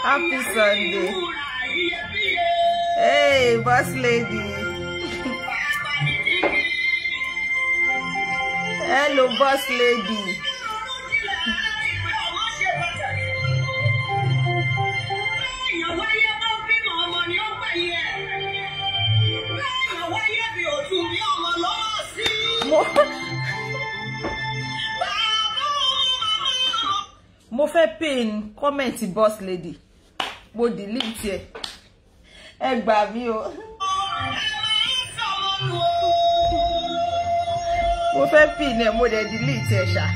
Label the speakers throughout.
Speaker 1: Happy Sunday. Hey, boss lady. Hello, boss lady. Mo fẹ́ pin comment boss lady. Mo delete ẹ. Ẹ gbà mí o. Mo fẹ́ pin ẹ, mo dẹ̀ delete ẹ ṣá.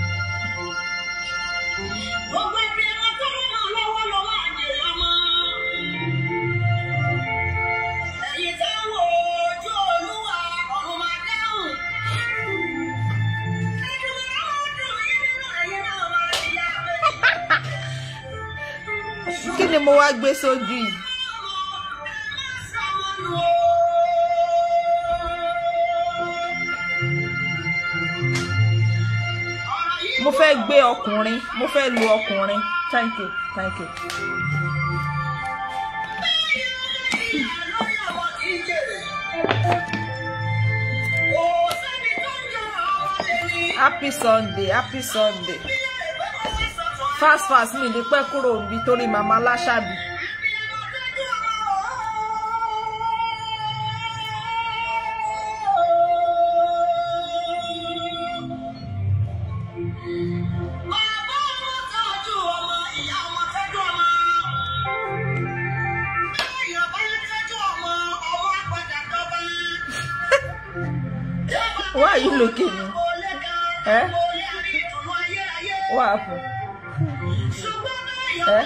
Speaker 1: Kí ni mo wá gbé sójú yìí? Mo fẹ́ gbé ọkùnrin, mo fẹ́ lu ọkùnrin. Thank you, thank you. Happy Sunday, happy Sunday. Fast mi ní pẹ́ kúrò níbi torí màmá Láṣàbí. Why are you looking? Eh? What happened? Eh?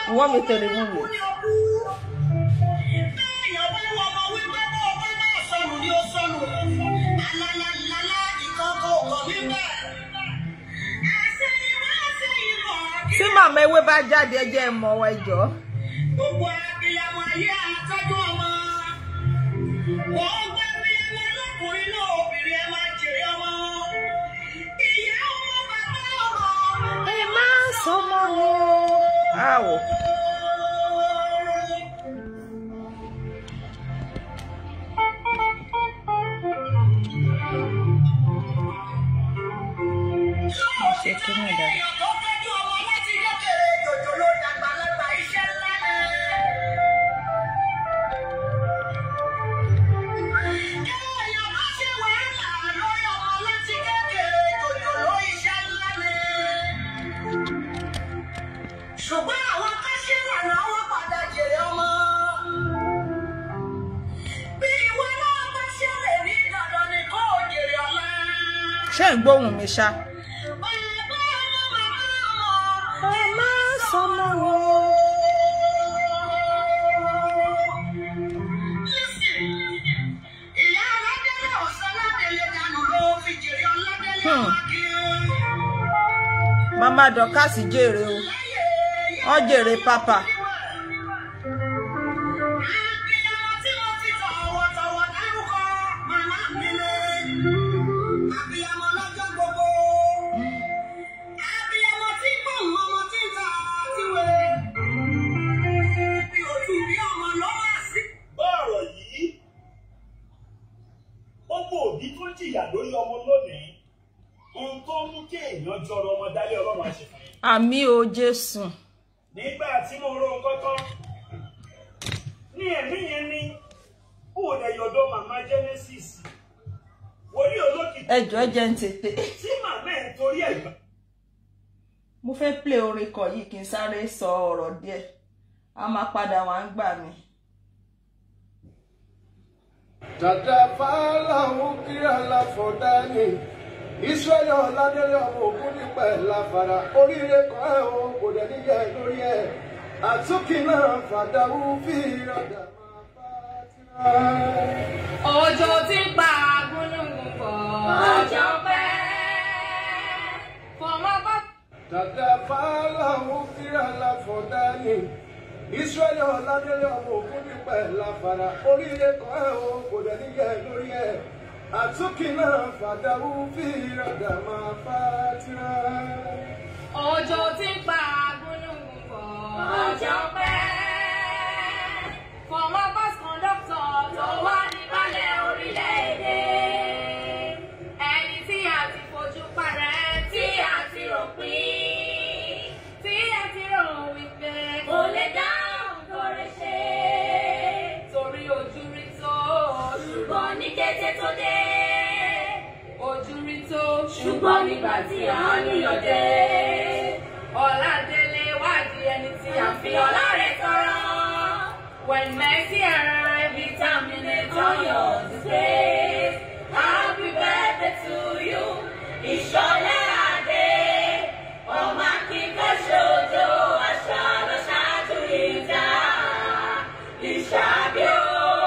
Speaker 1: You want me to remove you? See mama we ba jáde ẹ jẹ́ mọ̀ wa ẹjọ́. Gbogbo abiyamọ ayé àtọ́jú ọmọ. Wọ́n gbé bí ẹmọ lọ́kùnrin náà obìnrin ẹ máa jèrè ọmọ. Ìyá ọmọ bàbá ọmọ. Ẹ máa sọmọ wọn. Àwọ̀. Ṣé kí ni dáadáa? Ṣé ń gbóhùn mi ṣá? Ẹ máa sọmọ wọn. Mama Dorcas jèrè o. Ó jèrè papa. Àmì o Jésù.
Speaker 2: Nígbà tí mo ro nǹkan tán ní ẹ̀mí yẹn ní ó lè yọ̀dọ̀ màmá Genesis. Wòlíì olókìkí.
Speaker 1: Ẹjọ́ jẹ́ ń tètè.
Speaker 2: Tí màmá ẹ̀ torí ẹ̀.
Speaker 1: Mo fẹ́ play orin kan yìí kí n sáré sọ ọ̀rọ̀ díẹ̀. a máa padà wá ń gbà mí.
Speaker 3: Dada fala ukira la fodani Israel Ọládélé ọmọ Ògún nípẹ̀ láfara oríire kan ẹ̀ o kò dẹ̀ níyẹ̀ lórí ẹ̀ àtúnkì náà fàdáwù fi ọ̀dà máa bá tira.
Speaker 4: Òjò tí ń pa agúnnugùn bọ̀ ọjọ́ pẹ́ fọmọ bá.
Speaker 3: Dada fala ukira la fodani Israel Ọládélé ọmọ Ògún nípẹ̀ láfara oríire kan ẹ̀ o kò dẹ̀ níyẹ̀ lórí ẹ̀ àtúnkì náà fàdáwù fi ọ̀dà máa bá tira.
Speaker 4: Òjò tí ń pa agúnnugùn bọ̀ ọjọ́ pẹ́ fọmọ bus conductor tó wà nígbàlẹ̀ orílẹ̀-èdè ẹni tí a ti fojú parẹ́ tí a ti rò pín tí a ti rò wípé kò lè dáhùn tó lè ṣe torí ojú rí tó ṣùgbọ́n ní kété tó dé ojú rí tó ṣùgbọ́n nígbà tí a níyàn dé Ọládélé wádìí ẹni tí a fi ọlá rẹ̀ tọrọ. When mercy arrives, we terminate all your disgrace. Happy birthday to you, Ìṣọ̀lẹ̀ Adé. Ọmọ akíkẹ́ ṣojo, àṣà lọ ṣáájú ìjà. Ìṣàbí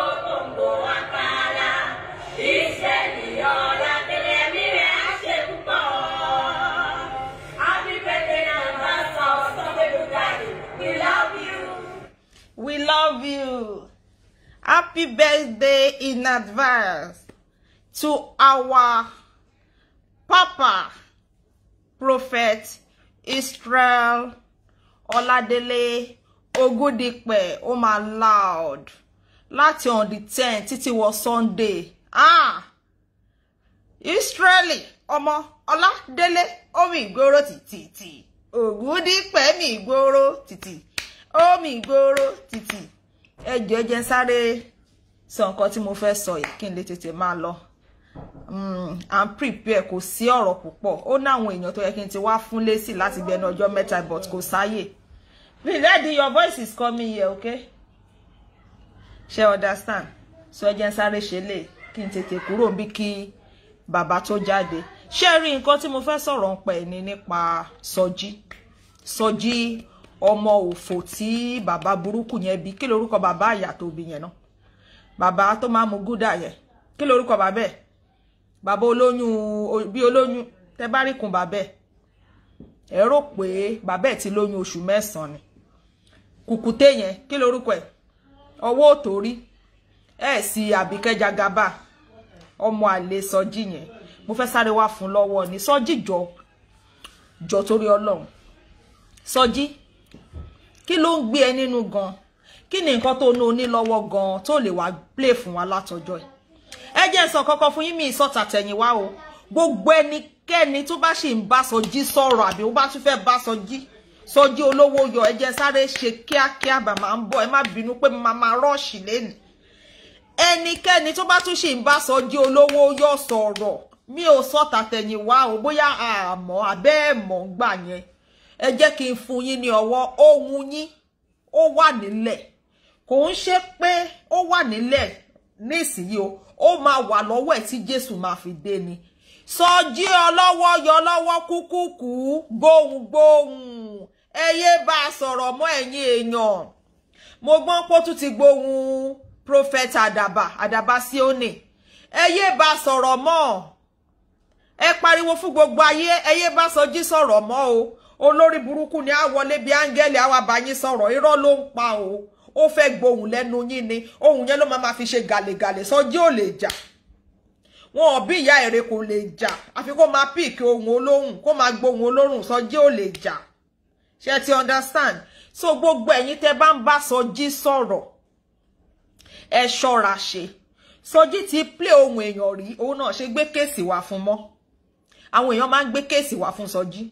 Speaker 4: ògbóǹgbò àkàlà. Ìṣẹ̀lẹ̀ Ọládélé mi rẹ̀ á ṣe púpọ̀. Happy birthday and birthday of Sunday Daddy. We love you.
Speaker 1: We love you. Happy birthday in advance to our Papa, Prophet Israel Ọládélé Ògúndípẹ̀. Oh my Lord. Láti on the 10th títí wọ Sunday. Israeli ọmọ Ọládélé omi ìgboro títì. Ògúndípẹ̀ mi ìgboro títì. Omi ìgboro títì. Ẹjọ́ jẹ́ sáré sọ nǹkan tí mo fẹ́ sọ yìí kí n lè tètè máa lọ. I'm prepare kò sí ọ̀rọ̀ púpọ̀. Ó ní àwọn èèyàn tó yẹ kí n ti wá fún lésì láti gbẹnu ọjọ́ mẹ́ta but kò sáyè. Please ready, your voice is coming here, okay? Ṣé understand? So ẹ jẹ́ sáré ṣe lè kí n tètè kúrò bí kí bàbá tó jáde. Ṣé rí nǹkan tí mo fẹ́ sọ̀rọ̀ ń pẹ̀ ní nípa Sọjí ọmọ òfò tí bàbá burúkú yẹn bí. Kí lorúkọ bàbá àyà tó bí yẹn náà? Bàbá tó máa mú gúdà yẹn. Kí lorúkọ bàbá ẹ̀? Bàbá olóyún bí olóyún tẹ́ bá rí kun bàbá ẹ̀. Ẹ rò pé bàbá ẹ̀ ti lóyún oṣù 9 ni. Kùkùté yẹn kí lorúkọ ẹ̀? Ọwọ́ òtórí. Ẹ sì Àbíkẹ́ Jagaba. Ọmọ àlè Sọjí yẹn. Mo fẹ́ sáré wá fún lọ́wọ́ ni. Sọjí jọ torí Ọlọ́run. Sọjí kí ló ń gbé ẹ nínú gan? Kí ni nǹkan tó ní lọ́wọ́ gan tó lè wá play fún wa látọjọ́ ẹ̀? Ẹ jẹ́ sọ kọ́kọ́ fún yín mi ìsọ̀tà tẹ̀yìn wá o. Gbogbo ẹnikẹ́ni tó bá ṣì ń bá Sọjí sọ̀rọ̀ àbí ó bá tún fẹ́ bá Sọjí olówó yọ ẹ jẹ́ sáré ṣe kíákíá bàmá ń bọ̀ ẹ má bínú pé máa rọ́ọ̀ṣì lẹ́nu. Ẹnikẹ́ni tó bá tún ṣì ń bá Sọjí olówó yọ sọ̀rọ̀ mi ò sọ̀tà tẹ̀yìn wá o bóyá àmọ́ abẹ́ ẹ̀mọ́ gbà yẹn. Ẹ jẹ́ kí n fún yín ní ọwọ́ ohun yín ó wà nílẹ̀. Kò ń ṣe pé ó wà nílẹ̀ nísìnyí o. Ó máa wà lọ́wọ́ ẹ̀ tí Jésù máa fi dé ni. Sọjí ọlọ́wọ́ yọ lọ́wọ́ kúkúkú gbohùngbohùn. Ẹ yé bá sọ̀rọ̀ mọ́ ẹ̀yin èèyàn. Mo gbọ́n pé ó tún ti gbohùn Prophet Àdàbà Síónì. Ẹ yé bá sọ̀rọ̀ mọ́. Ẹ pariwo fún gbogbo ayé. Ẹ yé bá Sọjí sọ̀rọ̀ mọ́ o. Olórí burúkú ni á wọlé bí áńgẹ́lì á wá bá yín sọ̀rọ̀. Irọ́ ló ń pa o. Ó fẹ́ gbohùn lẹ́nu yín ni. Ohùn yẹn ló máa fi ṣe gàlégàlé. Sọjí ò lè jà. Wọn ò bí ìyá ère kò lè jà. Àfi kó máa píìkì ohùn olóhùn. Kó máa gbohùn olórùn. Sọjí ò lè jà. Ṣé ti understand? So gbogbo ẹ̀yin tẹ́ bá ń bá Sọjí sọ̀rọ̀. Ẹ ṣọ́ra ṣe. Sọjí ti play ohùn èèyàn rí. Òun náà ṣe gbé kéèsì wá fún mọ́. Àwọn èèyàn máa ń gbé kéèsì wá fún Sọjí.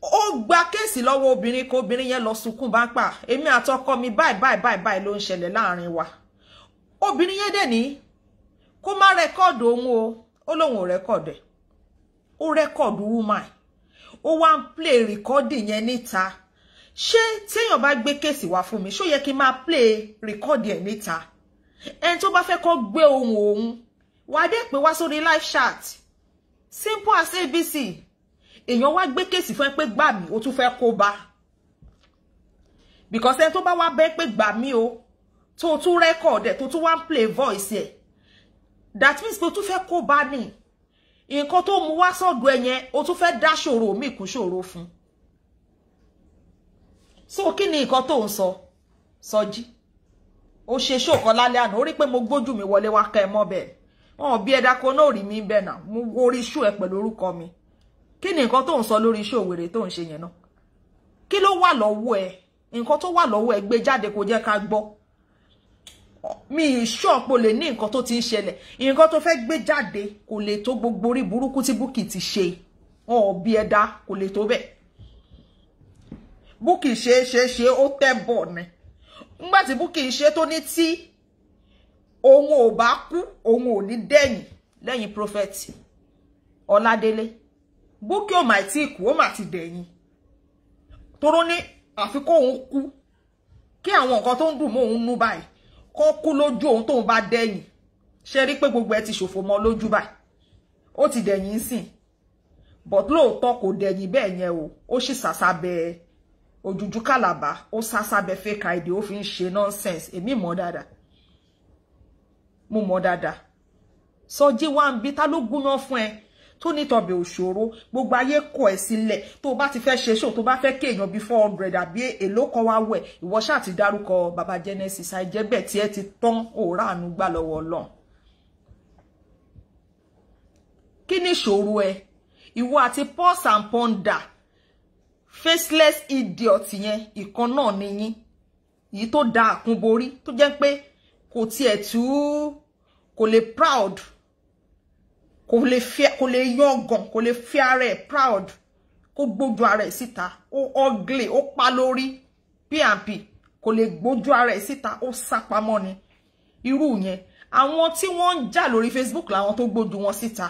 Speaker 1: Ó gba kéèsì lọ́wọ́ obìnrin kó obìnrin yẹn lọ sunkún bá pa. Èmi àtọkọ mi báyìí ló ń ṣẹlẹ̀ láàrin wa. Obìnrin yẹn dẹ̀ ní kó má rẹ́kọ̀dù òun o. Ó lóun ò rẹ́kọ̀dù ẹ̀. Ó rẹ́kọ̀dù woman. Ó wá ń play recording yẹn níta.
Speaker 5: ṣé téèyàn bá gbé kéèsì wá fún mi ṣó yẹ kí n máa play record ẹ̀ níta ẹni tó bá fẹ́ kó gbé ohun òun wá dé pé wá sórí live chat simple as ABC èèyàn wá gbé kéèsì fún ẹ pé gbà mí ó tún fẹ́ kó bá because ẹni tó bá wá bẹ́ pé gbà mí o tó tún record ẹ̀ tó tún wá play voice ẹ̀ that means pé ó tún fẹ́ kó bá ní nǹkan tó mú wá sọ́dọ̀ ẹ yẹn ó tún fẹ́ dá ṣòro mi kún ṣòro fún so kí ni nǹkan tó ń sọ Sọjí ó ṣe ṣòkan lálẹ́ àná ó rí pé mo gbójú mi wọlé wá ká ẹ mọ́ bẹ́ẹ̀ wọn bí ẹ̀dá kan náà rí mi bẹ́ẹ̀ náà mo orí ṣó ẹ pẹ̀lú orúkọ mi kí ni nǹkan tó ń sọ lórí ṣó wèrè tó ń ṣe yẹn náà kí ló wà lọ́wọ́ ẹ nǹkan tó wà lọ́wọ́ ẹ gbé jáde kó jẹ́ ká gbọ́ mi ìṣọ́pọ̀ lè ní nǹkan tó ti ń ṣẹlẹ̀ nǹkan tó fẹ́ gbé jáde kò lè tó gbogbo orí burúkú tí Bukky ti ṣe wọn bí ẹ̀dá kò lè tó bẹ́ẹ̀ Bukky ṣe ó tẹ́ bọ̀ ni nígbà tí Bukky ṣe tó ní tí òun ò bá kú òun ò ní dẹ̀yìn lẹ́yìn prophet Ọládélé Bukky ò mà tí kú ó mà ti dẹ̀yìn toró ní àfi kó òun kú kí àwọn nǹkan tó ń dùn mọ́ òun nú báyìí kó kú lójú òun tóun bá dẹ̀yìn ṣe rí pé gbogbo ẹ ti ṣòfò mọ́ lójú báyìí ó ti dẹ̀yìn sìn but lóòótọ́ kò dẹ̀yìn bẹ́ẹ̀ yẹn o ó sì sàsábẹ́ òjújú kàlàbà ó sàsábẹ́ fake ID ó fi ń ṣe nonsense èmi mọ̀ dáadáa mo mọ̀ dáadáa Sọjí wá ń bí ta ló gúnyán fún ẹ tó ní tọbẹ̀ òṣòro gbogbo ayé kọ̀ ẹ́ sílẹ̀ tó bá ti fẹ́ ṣe show tó bá fẹ́ kéèyàn bí 400 àbí èlò kan wá wẹ̀ ìwọ ṣáà ti dárúkọ baba Genesis àìjẹ́bẹ̀ tí ẹ ti tán òòrà àánú gbà lọ́wọ́ Ọlọ́run kí ni ìṣòro ẹ ìwọ àti Pulse and Ponder faceless idiot yẹn ìkan náà ni yín èyí tó da àkúnborí tó jẹ́ pé kò tiẹ̀ tú kò lè proud kò lè yọ̀gàn kò lè fi ara ẹ̀ proud kó gbójú ara ẹ̀ síta ó ugly ó pa lórí PNP kò lè gbójú ara ẹ̀ síta ó sápamọ́ ni irú yẹn àwọn tí wọ́n ń jà lórí Facebook làwọn tó gbójú wọn síta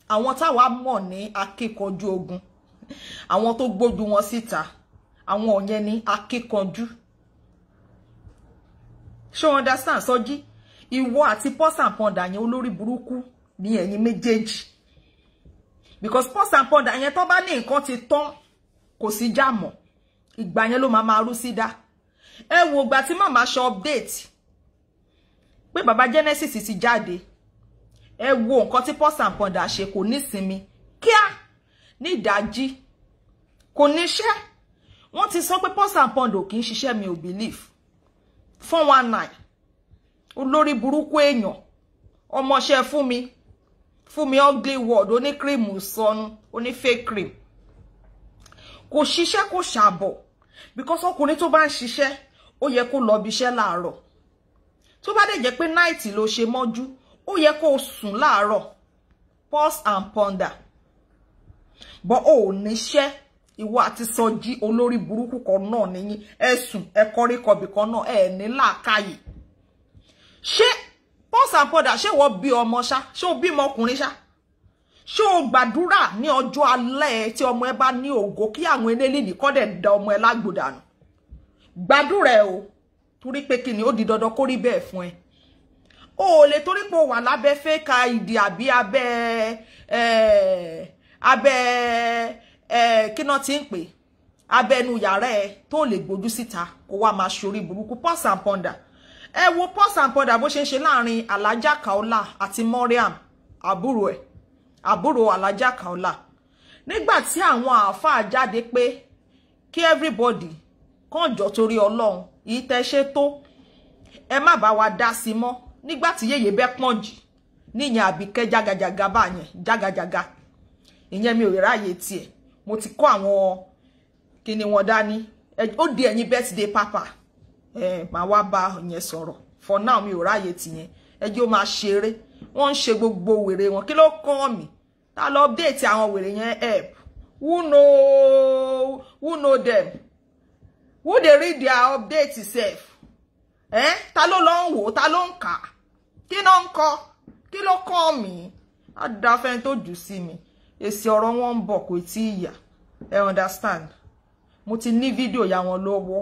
Speaker 5: àwọn táwa mọ̀ ní akíkanjú ogun àwọn tó gbójú wọn síta àwọn yẹn ní akíkanjú ṣé o understand Sọjí ìwọ àti Pulse and Ponder yẹn olórí burúkú ní ẹ̀yin méjèèjì because Pulse and Ponder yẹn tó bá ní nǹkan ti tán kò sí jámọ́ ìgbà yẹn ló máa rú sí dá ẹ wo ìgbà tí màmá ṣe update pé baba Genesis ti jáde ẹ wo nǹkan tí Pulse and Ponder ṣe kò ní sinmi kíá ní ìdájí kò níṣẹ́ wọ́n ti sọ pé Pulse and Ponder kì í ṣiṣẹ́ mi ò believe 419 olórí burúkú èèyàn ọmọọṣẹ́ fún mi ugly word oní cream sọnù oní fake cream kò ṣiṣẹ́ kò ṣàbọ̀ because ọkùnrin tó bá ń ṣiṣẹ́ ó yẹ kó lọ bí iṣẹ́ láàárọ̀ tó bá dẹ̀ jẹ́ pé night ló ṣe mọ́jú ó yẹ kó sùn láàárọ̀ Pulse and Ponder but ó níṣẹ́ ìwọ àti Sọjí olórí burúkú kan náà nìyí ẹ sùn ẹ kọrí kọbì kan náà ẹ ní làákàyè ṣé Pulse and Ponder ṣé wọ́n bí ọmọ ṣá ṣé o bímọ ọkùnrin ṣá ṣé o gbàdúrà ní ọjọ́ alẹ́ tí ọmọ ẹ bá ní ògo kí àwọn eléyìí nìkan dẹ̀ da ọmọ ẹ lágbòdànù gbàdúrà ẹ o torí pé kí ni ó di dandan kó rí bẹ́ẹ̀ fún ẹ o lè torí pé o wà lábẹ́ fake ID àbí abẹ́ kí náà ti ń pè abẹ́nu yàrá ẹ tó lè gbójú síta kó wá máa ṣorí burúkú Pulse and Ponder ẹ wo Pulse and Ponder bó ṣe ń ṣe láàrin Alhaja Kaola àti Mariam àbúrò Alhaja Kaola nígbà tí àwọn àáfàá jáde pé kí everybody kàn jọ torí Ọlọ́run yìí tẹ́ ṣe tó ẹ má bá wa dá sí mọ́ nígbà tí yèyé bẹ́ pọ́n jì níyẹn Àbíkẹ́ jágajàga báyẹn jágajàga ìyẹn mi ò ráyè tiẹ̀ mo ti kọ́ àwọn kíni wọn dání ó di ẹ̀yin birthday papa màá wá bá yẹn sọ̀rọ̀ for now mi ò ráyè tìyẹn ẹjọ́ máa ṣeré wọ́n ń ṣe gbogbo wèrè wọn kí ló kàn mí ta lọ update àwọn wèrè yẹn help who know them who dey read their update sef ta ló lọ ń wò ta ló ń kà kí ló ń kọ kí ló kàn mí adáfẹ́ tó jù sí mi èsì ọ̀rọ̀ wọn ń bọ̀ kò tí ì yà ẹ understand mo ti ní fídíò ya wọn lọ́wọ́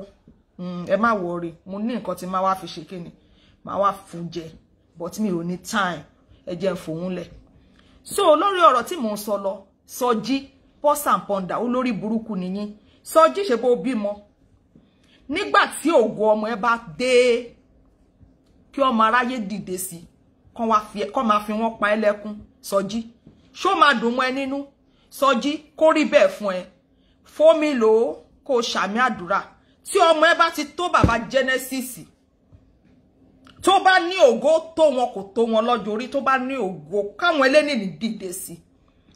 Speaker 5: ẹ má worry mo ní nǹkan tí máa wá fi ṣe kíni máa wá fún jẹ but mi ò ní time ẹ jẹ́ n fòun lẹ̀. So lórí ọ̀rọ̀ tí mò ń sọ lọ Sọjí Pulse and Pounder olórí burúkú nìyí Sọjí ṣe bó bímọ nígbà tí ògo ọmọ ẹ bá dé kí ọmọ aráyé dìde sí kàn máa fi wọ́n pa ẹlẹ́kún Sọjí ṣó máa dùn mọ́ ẹ nínú Sọjí kó rí bẹ́ẹ̀ fún ẹ fómi lò ó kó ṣàmì àdúrà tí ọmọ ẹ bá ti tó bàbá Genesis tó bá ní ògo tó wọn kò tó wọn lọ́jọ́ orí tó bá ní ògo káwọn eléni ní dìde sí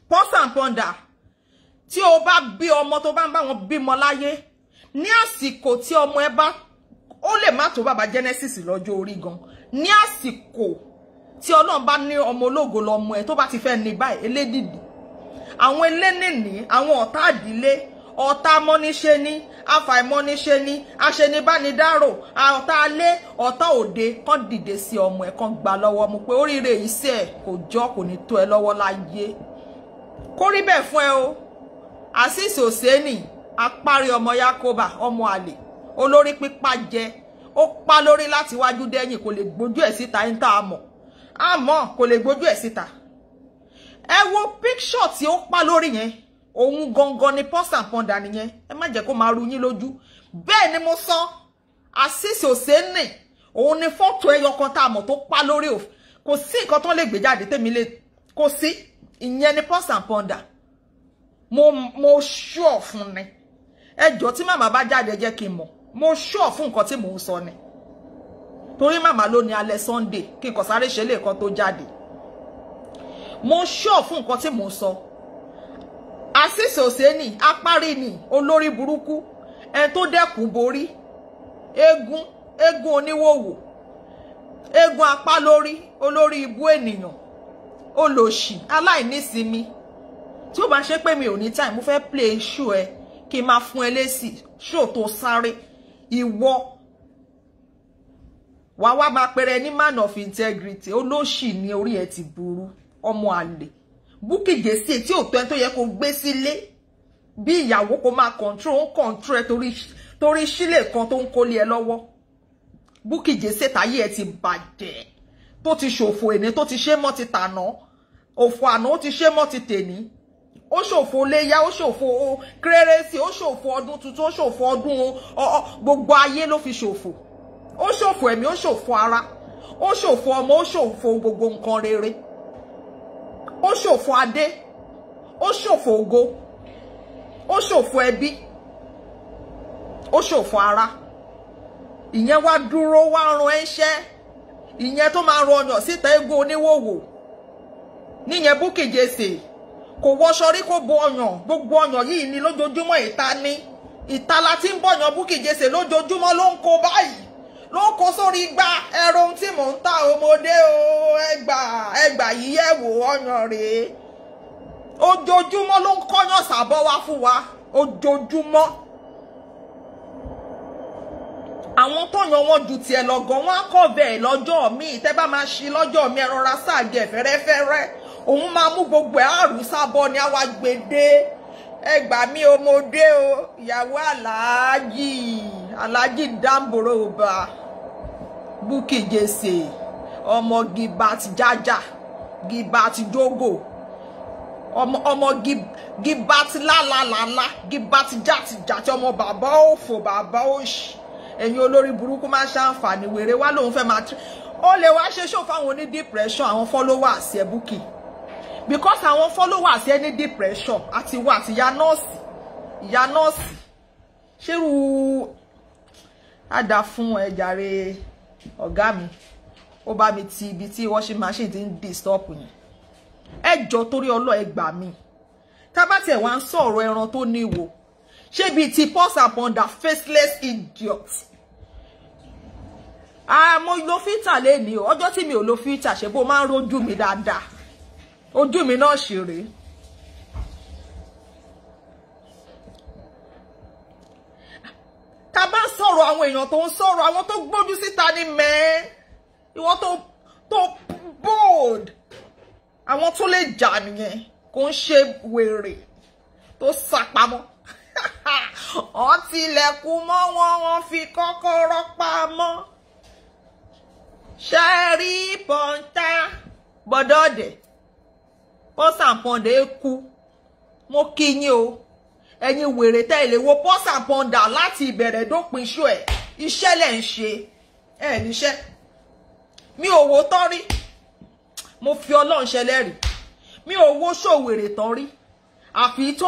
Speaker 5: Pulse and Pounder tí o bá bí ọmọ tó bá ń bá wọn bímọ láyé ní àsìkò tí ọmọ ẹ bá ó lè má tó bàbá Genesis lọ́jọ́ orí gan ní àsìkò tí Ọlọ́run bá ní ọmọ ológo lọ́mọ ẹ tó bá ti fẹ́ ní báyìí elédìdì àwọn elénìní àwọn ọ̀tá àdílé ọ̀tá mọ́níṣe ní afàìmọ́níṣe ní aṣenibánidárò ọ̀tá alé ọ̀tá òde kàn dìde sí ọmọ ẹ̀ kàn gbà lọ́wọ́ mu pé oríire iṣẹ́ ẹ̀ kò jọ kò ní tó ẹ lọ́wọ́ láyé kó rí bẹ́ẹ̀ fún ẹ o Azeez Oseni apárí ọmọ Yakoba ọmọ àlè olórí pípa jẹ ó pa lórí láti wájú dẹ́yìn kò lè gbójú ẹ̀ síta ń tà àmọ́ kò lè gbójú ẹ̀ síta ẹ wo picture tí ó pa lórí yẹn òun gangan ni Pulse and Pounder nìyẹn ẹ má jẹ́ kó máa ru yín lójú bẹ́ẹ̀ ni mo sọ Azeez Oseni òun ni fọ́tò ẹyọ kan tá a mọ̀ tó pa lórí o kò sí nǹkan tó lè gbé jáde tèmi lè kò sí ìyẹn ni Pulse and Pounder mo sure fún ni ẹjọ́ tí màmá bá jáde jẹ́ kí n mọ̀ mo sure fún nǹkan tí mò ń sọ ni torí màmá ló ní alẹ́ Sunday kí n kàn sáré ṣe lè kan tó jáde mo sure fún nǹkan tí mò ń sọ Azeez Oseni apárí ni olórí burúkú ẹni tó dẹ́kun borí eégún oníwòwò eégún apá lórí olórí ibú ènìyàn olòṣì aláìnísinmi tí ó bá ṣe pé mi ò ní time mo fẹ́ play show ẹ kí n máa fún ẹ lésì show tó sáré ìwọ wá máa pèrè ní man of integrity olóṣì ní orí ẹ ti burú ọmọ àlè Bukky Jesse tí ò tó ẹni tó yẹ kó gbé sílé bí ìyàwó kó máa control ẹ torí sílẹ̀ kan tó ń kólé ẹ lọ́wọ́ Bukky Jesse táyé ẹ ti bàjẹ́ tó ti ṣòfò èní tó ti ṣe mọ́ ti tàná òfò àná ó ti ṣe mọ́ ti tèní ó ṣòfò léyá ó ṣòfò kérésì ó ṣòfò ọdún tuntun ó ṣòfò ọdún gbogbo ayé ló fi ṣòfò ó ṣòfò ẹ̀mí ó ṣòfò ara ó ṣòfò ọmọ ó ṣòfò gbogbo nǹkan rere ó ṣòfò adé ó ṣòfò ògo ó ṣòfò ẹbí ó ṣòfò ara ìyẹn wá dúró wá ran ẹṣẹ́ ìyẹn tó máa ran ọyàn síta eégún oníwòwò níyẹn Bukky Jesse kò wọṣọ rí kó bo ọyàn gbogbo ọyàn yìí ni lójoojúmọ́ ìta la ti ń bọ̀yàn Bukky Jesse lójoojúmọ́ ló ń kó báyìí ló ń kó sórí igbá ẹ̀rọ ohun tí mò ń ta ọmọdé o ẹgbà yìí ẹ wò ọyàn rèé ojoojúmọ́ ló ń kọ́yàn sàbọ̀ wá fún wa ojoojúmọ́ àwọn tó yan wọn ju tiẹ̀ lọ́gàn wọn á kọ́ bẹ́ẹ̀ lọ́jọ́ míì tẹ́ bá máa ṣí lọ́jọ́ míì ẹ rọra sáàgẹ̀ fẹ́rẹ́fẹ́rẹ́ òun máa mú gbogbo ẹ̀ àrùn sábọ̀ ni àwa gbèdé ẹgbà mi ọmọdé o ìyàwó aláàjì dáńbòrò ọba Bukky Jesse ọmọ Gibat Jaja Gibat Jogo ọmọ Gibat lálálálá Gibat jàtìjàtì ọmọ bàbá òfò bàbá òṣì ẹ̀yin olórí burúkú máa ṣàǹfààní wèrè wá lòun fẹ́ máa ó lè wá ṣe ṣó fáwọn oní depression àwọn followers ẹ Bukky because àwọn followers ẹ ní depression àti wà àti ìyá nọ́ọ̀sì ṣerú àdá fún ẹ̀jàre ọ̀gá mi ó bá mi ti ibi tí washing machine ti ń disturb yẹn ẹjọ́ torí ọlọ́ ẹgbà mi tábàtì ẹ̀ wá ń sọ̀rọ̀ ẹran tó níwò ṣé bíi ti Pulse and Pounder faceless idiot mo lo filter lẹ́ni o ọjọ́ tí mi ò lo filter ṣe bó máa ń rojú mi dáadáa ojú mi náà ṣe rèé tá bá sọ̀rọ̀ àwọn èèyàn tó ń sọ̀rọ̀ àwọn tó gbójú síta ní mẹ́ẹ́ ìwọ tó bold àwọn tó lè jà nìyẹn kò ń ṣe wèrè tó sàpamọ́ wọ́n tilẹ̀kùn mọ́ wọn, wọ́n fi kọ́kọ́rọ́ pamọ́. Ṣẹ́rí pọ́ńtà bọ́dọ̀dẹ̀ pọ́sàpọ̀ndà kú. Mo kí yín o. Ẹ̀yin wèrè tẹ́ ilé wo pọ́sàpọ̀ndà láti ìbẹ̀rẹ̀ dópin ṣó ẹ̀. Iṣẹ́ lẹ̀ ń ṣe. Ẹ níṣẹ́. Mi ò wo tán rí. Mo fi Ọlọ́run ṣẹlẹ́rìí. Mi ò wo ṣòwèrè tán rí. Àfi tó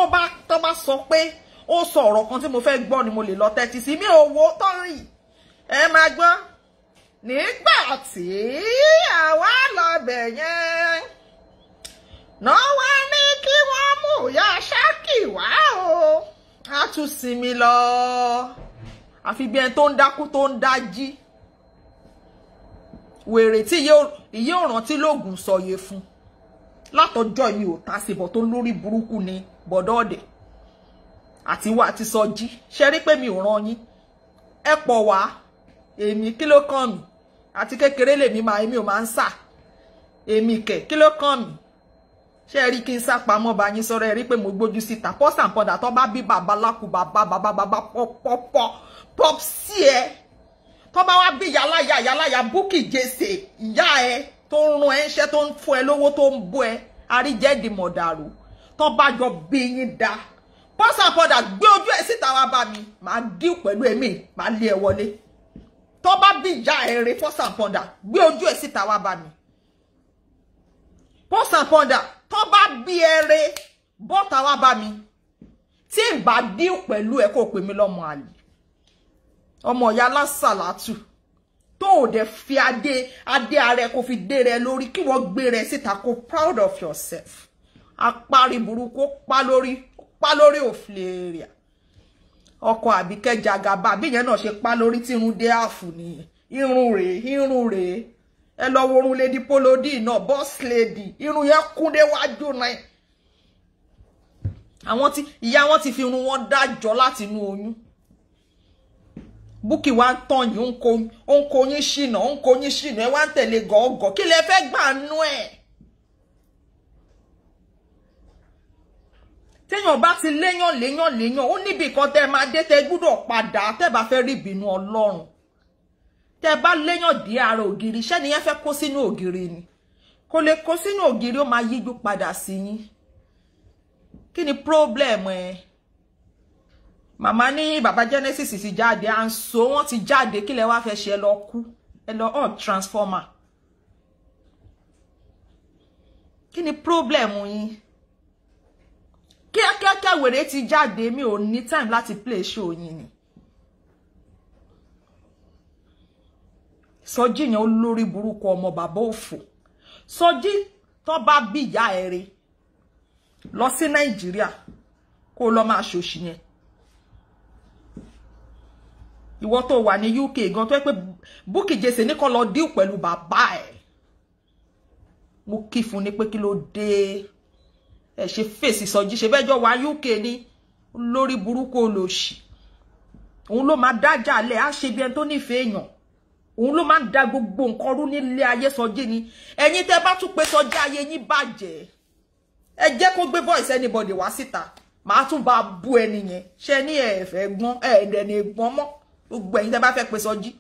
Speaker 5: bá sọ pé ó sọ ọ̀rọ̀ kan tí mo fẹ́ gbọ́ ni mo lè lọ tẹ́tí sí. Mi ò wo tán rí. Ẹ máa gbọ́. Nígbà tí àwa lọ bẹ̀ yẹn, náà wá ní kí wọ́n mú ìyá Ṣákì wá o. A tún sinmi lọ. Àfi bí ẹni tó ń dákú tó ń dájí. Wèrè tí ìyé òrántí lóògùn sọ̀yẹ fún. Látọjọ́ mi ò ta síbọ̀ tó lórí burúkú ni bọ̀dọ̀ọ̀dẹ̀. Àti wá àti Sọjí. Ṣé rí pé mi ò rán yín. Ẹ pọ̀ wá. Èmi kí ló kàn mí? Àti kékeré lèmi èmi ò máa ń sà. Èmi kẹ̀ kí ló kàn mí? Ṣé rí kí n sá pamọ́ bá yín sọ̀rọ̀ ẹ rí pé mo gbójú síta. Pọ́sàpọ̀ndà tó bá bí bàbá lákù bàbá pop sí ẹ. Tó bá wá bí yálàyà Bukky Jesse ìyá ẹ tó ń rún ẹ ń ṣe tó ń fún ẹ lówó tó ń bú ẹ. Àríjẹ́dì mọ̀dàrú. Tó bá jọ bí yín dá. Pọ́sàpọ̀ndà gbé ojú ẹ síta wá bá mi. Màá díù pẹ̀lú èmi. Màá lé ẹ wọlé. Tó bá bí ìyá ẹ rè Pọ́sàpọ̀ndà gbé ojú ẹ síta wá bá mi. Pọ́sàpọ̀ndà tó bá bí ẹrẹ bọ́ta wá bá mi tí n bá díù pẹ̀lú ẹ kó pè mí lọ́mọ àlè ọmọ ìyá lásàlátù tó ò dẹ̀ fi adé ààrẹ kó fi dé rẹ lórí kí wọ́n gbé rẹ síta kó proud of yourself apárí burúkú pa lórí òfìlèrè ọkọ Àbíkẹ́ Jagaba bí yẹn náà ṣe pa lórí tí irun dé àfù nìyẹn irun rèé ẹ lọ wo orun lady polodi náà boss lady irun yẹn kún déwájú náà àwọn tí ìyá wọn ti fi irun wọn dájọ́ láti inú oyún Bukky wá ń tàn yín ó ń kó yín ṣìnà ẹ wá ń tẹ̀lé gọ̀ọ̀gọ̀ kí lẹ fẹ́ gbà nú ẹ̀ téèyàn bá ti léyàn ó níbi kan tẹ́ máa dé tẹ́ gbúdọ̀ padà tẹ́ bá fẹ́ rí ìbínú Ọlọ́run tẹ́ bá léyàn dí ara ògiri ṣé ni yẹn fẹ́ kó sínú ògiri ni kò lè kó sínú ògiri ó máa yíjú padà sí yín kí ni problem ẹ màmá ní bàbá Genesis ti jáde à ń so wọ́n ti jáde kí lẹ wá fẹ́ ṣe lọ kú ẹ lọ transformer kí ni problem yín kíákíá wèrè ti jáde mi ò ní time láti play show yín ni Sọjí yẹn olórí burúkú ọmọ bàbá òfò Sọjí tó bá bí ìyá ẹ̀rẹ́ lọ sí Nàìjíríà kó lọ máa ṣòṣì yẹn ìwọ tó wà ní UK gan tó pé Bukky Jesse ní kó lọ deal pẹ̀lú bàbá ẹ̀ mo kí fún ní pé kí ló dé ẹ ṣe fèsì Sọjí ṣe bẹ́jọ́ wà UK ní lórí burúkú olóṣì òun ló máa dájà lẹ̀ á ṣe bí ẹni tó nífẹ̀ẹ́ èèyàn òun ló máa ń da gbogbo nǹkan rú nílé ayé Sọjí ni ẹ̀yin tẹ́ bá tún pé Sọjí ayé yín bàjẹ́ ẹ jẹ́ kó gbé voice anybody wá síta màá tún bá bú ẹni yẹn ṣe ní ẹ fẹ́ gbọ́n ẹ dẹ̀ ní gbọ́n mọ́ gbogbo ẹ̀yin tẹ́ bá fẹ́ pé Sọjí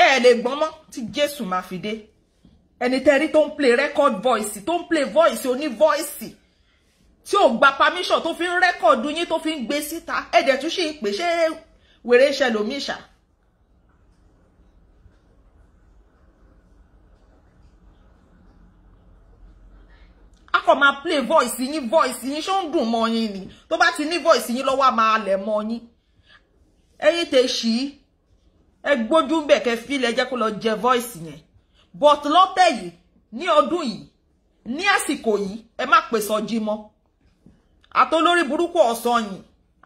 Speaker 5: ẹ lè gbọ́n mọ́ tí Jésù máa fi dé ẹni tẹ́rí tó ń play record voice tó ń play voice oní voice tí ò gba permission tó fi ń record yín tó fi ń gbé síta ẹ dẹ̀ tún ṣì pé ṣé wèrè iṣẹ́ lomi ṣá a kò máa play voice yín ṣó ń dùn mọ́ yín ni tó bá ti ní voice yín lọ́wọ́ máa lẹ̀ mọ́ yín ẹ̀yin tẹ́ ṣí ẹ gbójú ń bẹ̀ kẹ́ fílẹ̀ jẹ́ kó lọ jẹ voice yẹn but lọ́tẹ̀ yìí ní ọdún yìí ní àsìkò yìí ẹ má pè Sọjí mọ́ àtolórí burúkú ọ̀sán yìí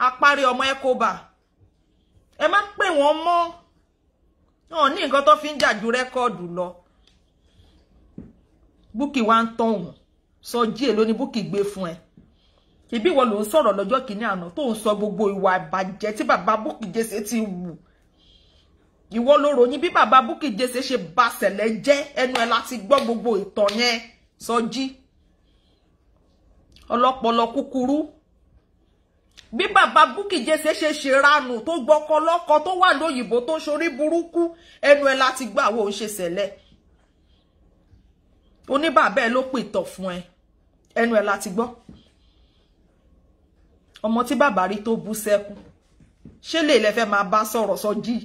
Speaker 5: apárí ọmọ ẹ̀kọ́bà ẹ má pè wọ́n mọ́ wọn ní nǹkan tó fi ń jà ju rẹ́kọ́ọ̀dù lọ Bukky wá ń tàn wọ́n Sọjí èló ni Bukky gbé fún ẹ ìbí wọ́n ló ń sọ̀rọ̀ lọ́jọ́ kìíní àná tó ń sọ gbogbo ìwà ìbàjẹ́ tí bàbá Bukky Jesse ti wù ìwọ ló ròyìn bí bàbá Bukky Jesse ṣe ba ṣẹlẹ̀ jẹ́ ẹnu ẹ láti gbọ́ gbogbo ìtàn yẹn Sọjí ọlọ́pọlọ kúkúrú bí bàbá Bukky Jesse ṣe ránù tó gbọ́kọ lọ́kọ tó wà lóyìnbó tó ṣorí burúkú ẹnu ẹ láti gbà wo ń ṣe ṣẹlẹ̀ oní bàbá ẹ ló pìtọ̀ fún ẹ ẹnu ẹ láti gbọ́ ọmọ tí bàbá rí tó bú sẹ́kún ṣé lè lẹ fẹ́ máa bá sọ̀rọ̀ Sọjí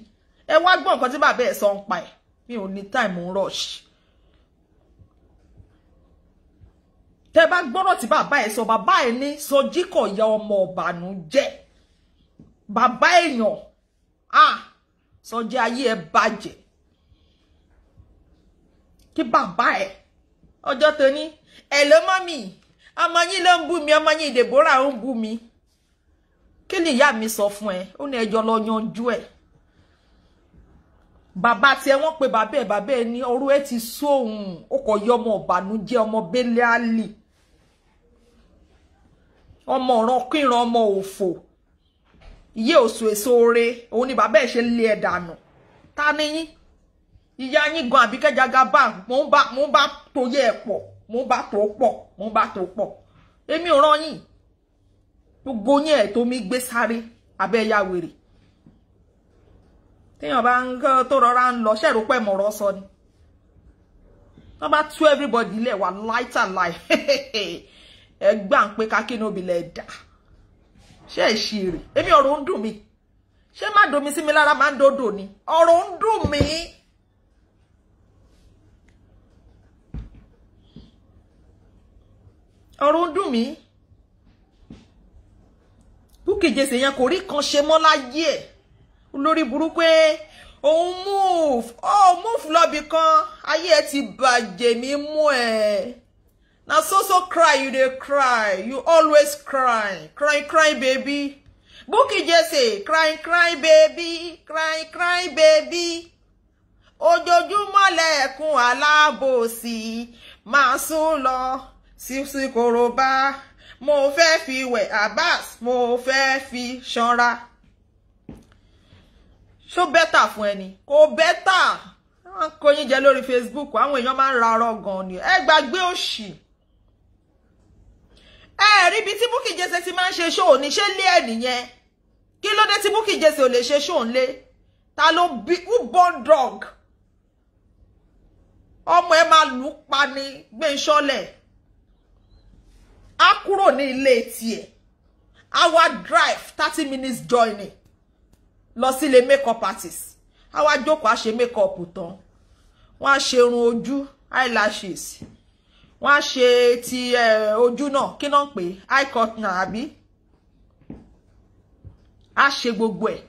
Speaker 5: ẹ wá gbọ́ nǹkan tí bàbá ẹ sọ ń pa ẹ mi ò ní time ń rush tẹ́ bá gbọ́rọ̀ tí bàbá ẹ sọ bàbá ẹ ní Sọjí kò ya ọmọ ọ̀bànújẹ́ bàbá èèyàn Sọjí ayé ẹ bàjẹ́ kí bàbá ẹ ọjọ́ tó ní ẹ ló mọ́ mi ọmọ yín ló ń bú mi ọmọ yín Deborah ń bú mi kí ni ìyá mi sọ fún ẹ ó ní ẹjọ́ lọ yanjú ẹ bàbá tí ẹ wọ́n pe bàbá ẹ ní ọ̀rọ̀ ẹ ti sóhun ó kò yọ ọmọ ọ̀bànújẹ́ ọmọ bẹ́lẹ́ àlì ọmọ ọ̀ràn kíran ọmọ òfò iye òsù èso ore òun ni bàbá ẹ ṣe lé ẹ dànù ta ni yín ìyá yín gan Àbíkẹ́ Jagaba mo ń bá tó yẹ ẹ pọ̀ mo ń bá tó pọ̀ èmi ò rán yín gbogbo yín ẹ̀ tó mi gbé sáré abẹ́ ya wèrè téèyàn bá ń tó rọra ń lọ ṣẹ́rù pẹ́ mọ̀rọ̀ sọ ni wọ́n bá tú everybody lẹ̀ wà láìta láì ẹ gbà ń pé kákínú obìnrin ẹ̀dá ṣé ẹ̀ ṣe rè èmi ọ̀rọ̀ ń dùn mí ṣé má domi sí mi lára máa ń dòdò ni ọ̀rọ̀ ń dùn mí. ọ̀rọ̀ ń dùn mí Bukky Jesse yẹn kò rí kan ṣe mọ́ láyé ẹ̀ olórí burúkú òun move lọ́bì kan ayé ẹ ti bàjẹ́ mi mú ẹ na so cry you dey cry you always cry baby Bukky Jesse cry baby ojoojúmọ́ lẹ́ẹ̀kún alábòsí máa sún lọ sí koroba mo fẹ́ fi wẹ̀ Abbas mo fẹ́ fi ṣanra ṣó bẹ́tà fún ẹni kò bẹ́tà wọ́n kó yín jẹ lórí Facebook àwọn èèyàn máa ń ra ọ̀rọ̀ gan ni ẹ gbàgbé òṣì ẹ rí ibi tí Bukky Jesse ti máa ń ṣe ṣóò ní ṣé lé ẹ nìyẹn kí ló dé tí Bukky Jesse ò lè ṣe ṣóò ńlé ta ló bí who born dog ọmọ ẹ máa lù pa ní gbẹ̀ǹṣọ́lẹ̀ a kúrò ní ilé tiẹ̀ our drive 30 minutes journey lọ sí ilé makeup artist àwa jókòó a ṣe makeup tán wọ́n á ṣe irun ojú eyelashes wọ́n á ṣe ti ojú náà kí náà pé eye cut náà àbí a ṣe gbogbo ẹ̀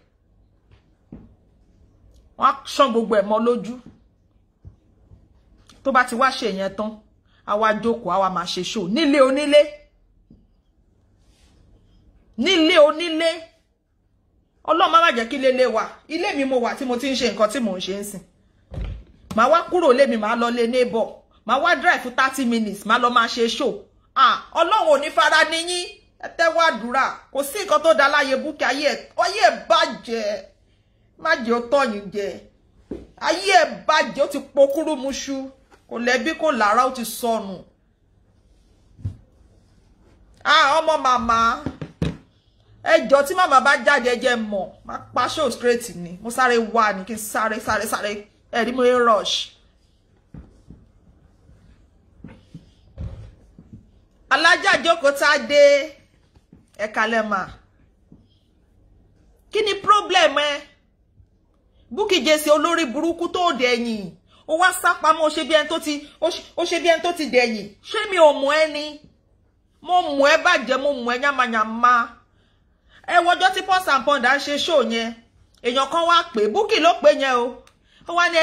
Speaker 5: wọ́n á ṣán gbogbo ẹ̀ mọ́ lójú tó bá ti wá ṣe yẹn tán àwa jókòó àwa máa ṣe show nílé onílé Ọlọ́run má jẹ́ kí lélé wa ilé mi mo wà tí mo ti ń ṣe nǹkan tí mò ń ṣe ń sìn màá wá kúrò lé mi màá lọ lé neighbor màá wá drive for 30 minutes màá lọ máa ṣe show Ọlọ́run ò ní fara ní yín ẹ tẹ́wọ́ àdúrà kò sí nǹkan tó dá láyé Bukky ayé ẹ̀ bàjẹ́ má jẹ́ ó tọ̀yìn jẹ ayé ẹ̀ bàjẹ́ ó ti pokúrú muṣu kò lẹ́bí kò lára ó ti sọnù ọmọ màmá ẹjọ́ tí màmá bá jáde ẹjẹ́ mọ̀ má pa show straight ni mo sáré wá ní kí n sáré ẹ̀rí mo rush alájà jókòó tá a dé ẹ̀ka lẹ́mà kí ni problem ẹ Bukky Jesse olórí burúkú tó dẹ̀yìn ó wá sápamọ́ ó ṣe bí ẹni tó ti dẹ̀yìn ṣé mi ò mọ̀ ẹ́ ni mo mọ̀ ẹ́ bàjẹ́ mo mọ̀ ẹ́ yamayama ẹ wọjọ́ tí Pulse and Pounder ṣe show yẹn èèyàn kan wá pé Bukky ló pé yẹn o ó wá ní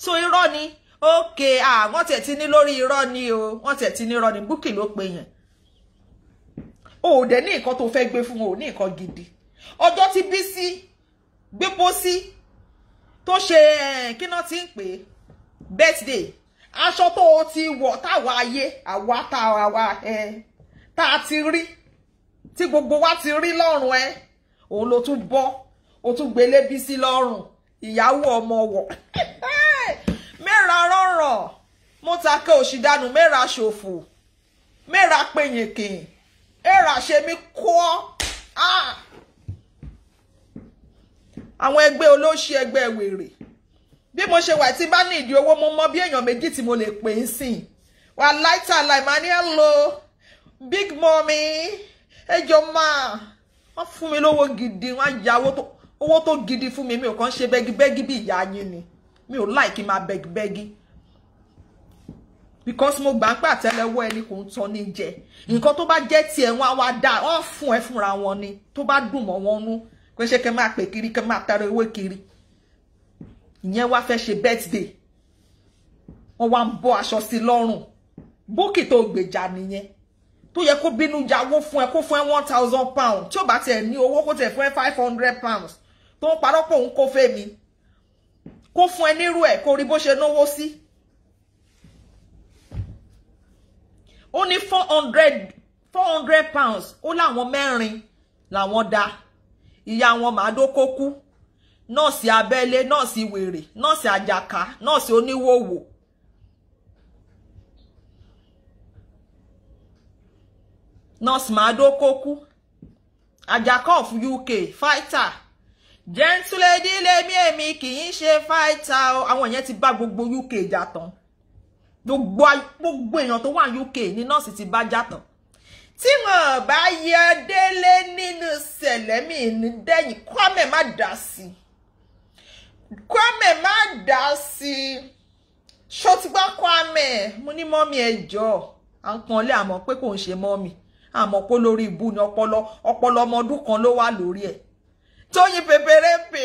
Speaker 5: so irọ́ ni okay wọ́n tẹ̀ ti ní lórí irọ́ ni o wọ́n tẹ̀ ti ní irọ́ ni Bukky ló pé yẹn o dẹ̀ ní nǹkan tó fẹ́ gbé fún o ní nǹkan gidi ọjọ́ tí Bísí gbé pósí tó ṣe kí náà ti ń pè birthday aṣọ tó o ti wọ̀ táwa ayé àwa tá a ti rí tí gbogbo wa ti rí lọ́rùn ẹ òun ló tún bọ́ ó tún gbélé Bísí lọ́rùn ìyàwó ọmọ wọ̀ mẹ́ra rọ̀rọ̀ mo ta kẹ́ òṣìdánù mẹ́ra ṣòfò mẹ́ra pèyìnkìn ẹ̀rà ṣe mí kọ́ àwọn ẹgbẹ́ olóṣì ẹgbẹ́ wèrè bí mo ṣe wà tí bá ní ìdí owó mo mọ bí èèyàn méjì tí mo lè pè ń sìn wà láìta láìmáníà hello big mommy ẹjọ máa wọ́n fún mi lówó gidi wọ́n ya owó tó gidi fún mi ò kàn ṣe bẹ́gibẹ́gi bí ìyá yín ni mi ò like máa bẹ́gibẹ́gi because mo gbà pé àtẹ́lẹwọ́ ẹni kò ń tán ní jẹ nǹkan tó bá jẹ́ tiẹ̀ wọ́n á wá dá wọ́n fún ẹ fúnra wọn ni tó bá dùn mọ́ wọn nú kò ṣe kẹ́ máa pè kiri kẹ́ máa tẹrẹ owó kiri ìyẹn wá fẹ́ ṣe birthday wọ́n wá ń bọ́ aṣọ sí lọ́rùn bókì tó gbèjà nìyẹn tó yẹ kó bínú jáwó fún ẹ kó fún ẹ 1,000 pounds tí ó bá tiẹ̀ ní owó kó tiẹ̀ fún ẹ 500 pounds tó ń parọ́ pé òun kó fẹ́ mi kó fún ẹ nírú ẹ̀ kó rí bó ṣe náwó sí. ó ní 400 pounds ó láwọn mẹ́rin làwọn dá ìyá wọn màdókókú nọ́ọ̀sì abẹ́lé nọ́ọ̀sì wèrè nọ́ọ̀sì àjàká nọ́ọ̀sì oníwòwò nọ́ọ̀sì màdókókú àjàká of UK fighter gentle lady lèmi èmi kì í ṣe fighter o àwọn yẹn ti bá gbogbo UK jà tán gbogbo èèyàn tó wà UK ní nọ́ọ̀sì ti bá jà tán tí wọn bá yẹ délé nínú sẹlẹmì ní dẹ̀yìn Kwame má dá sí Kwame má dá sí ṣọtúgbà Kwame mo ní mọ́mí ẹjọ́ à ń pọ́nlé àmọ́ pé kò ń ṣe mọ́mí àmọ́ pé lórí ibú ni ọpọlọ ọmọ ọdún kan ló wà lórí ẹ̀ Tóyìn pèpèrèpè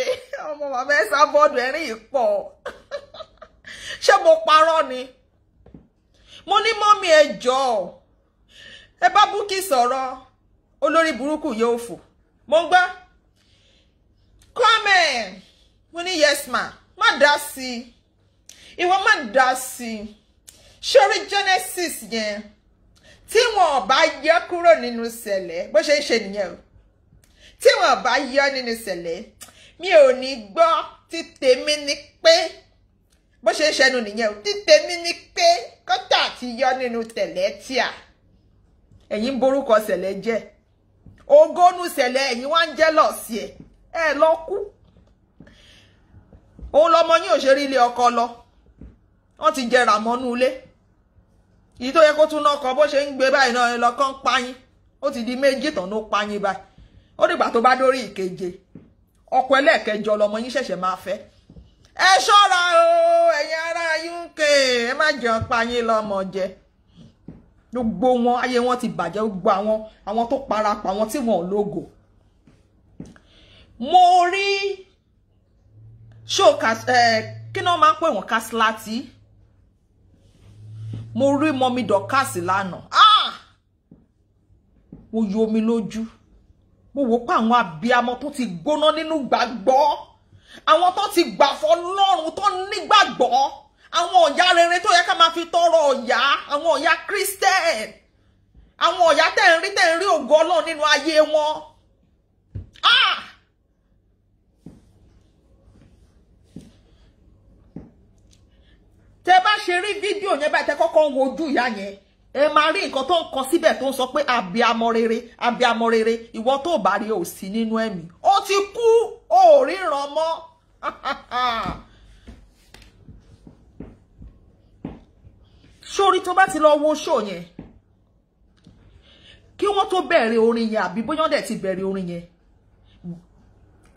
Speaker 5: ọmọ màmá ẹ sábọọdù ẹ̀rín ìpọ ṣé mo parọ́ ni mo ní mọ́mí ẹjọ́ ẹ bá Bukky sọ̀rọ̀ olórí burúkú yóò fò mo ń gbọ́ Kwame mo ní yes ma má dá sí ìwọ má dá sí sórí Genesis yẹn tí wọn bá yọ kúrò nínú sẹ̀lẹ̀ bó ṣe ń ṣe nìyẹn o tí wọn bá yọ nínú sẹ̀lẹ̀ mi ò ní gbọ́ tí tèmi ni pé bó ṣe ń ṣẹnu nìyẹn o tí tèmi ni pé kọ́tà ti yọ nínú tẹ̀lẹ̀ tíà ẹ̀yin borúkọ sẹ̀lẹ̀ jẹ́ ogónú sẹ̀lẹ̀ ẹ̀yin wá ń jẹ́ lọ sí ẹ lọ kú òun lọmọ yín ò ṣe rí ilé ọkọ lọ wọ́n ti jẹrà mọ́nú ilé èyí tó yẹ kó tún náà kọ bó ṣe ń gbé báyìí náà lọ́kàn páyín ó ti di méjì tán ló páyín báyìí ó dìgbà tó bá dórí ìkeje ọkọ ẹlẹ́ẹ̀kẹjọ lọmọ yín ṣẹ̀ṣẹ̀ máa fẹ́ ẹ ṣọ́ra o ẹ̀yin ará UK ẹ má jẹun páyín lọ́mọ jẹ gbogbo wọn ayé wọn ti bàjẹ́ gbogbo àwọn tó parapọ̀ àwọn tí wọn ò lógo mo rí ṣóòkà kí náà máa ń pè wọ́n kásíláàtì mo rí mọ́mí dọ̀kásì lánàá mo yọ omi lójú mo wò pé àwọn abiyamọ tó ti gbóná nínú gbàgbọ́ àwọn tó ti gbà fọ́lọ́run tó nígbàgbọ́ àwọn ọ̀yá rere tó yẹ ká máa fi tọrọ ọ̀yá àwọn ọ̀yá Christian àwọn ọ̀yá tẹ̀ ń rí ògo Ọlọ́run nínú ayé wọn tẹ́ bá ṣe rí fídíò yẹn báyìí tẹ́ kọ́kọ́ ń wojú ìyá yẹn ẹ máa rí nǹkan tó ń kọ síbẹ̀ tó ń sọ pé abiyamọ rere ìwọ tó bá rí ò sí nínú ẹ̀mí ó ti kú ó ríran mọ́ sórí tó bá ti lọ wo ṣó yẹn kí wọ́n tó bẹ̀rẹ̀ orin yẹn àbí bóyá dẹ̀ ti bẹ̀rẹ̀ orin yẹn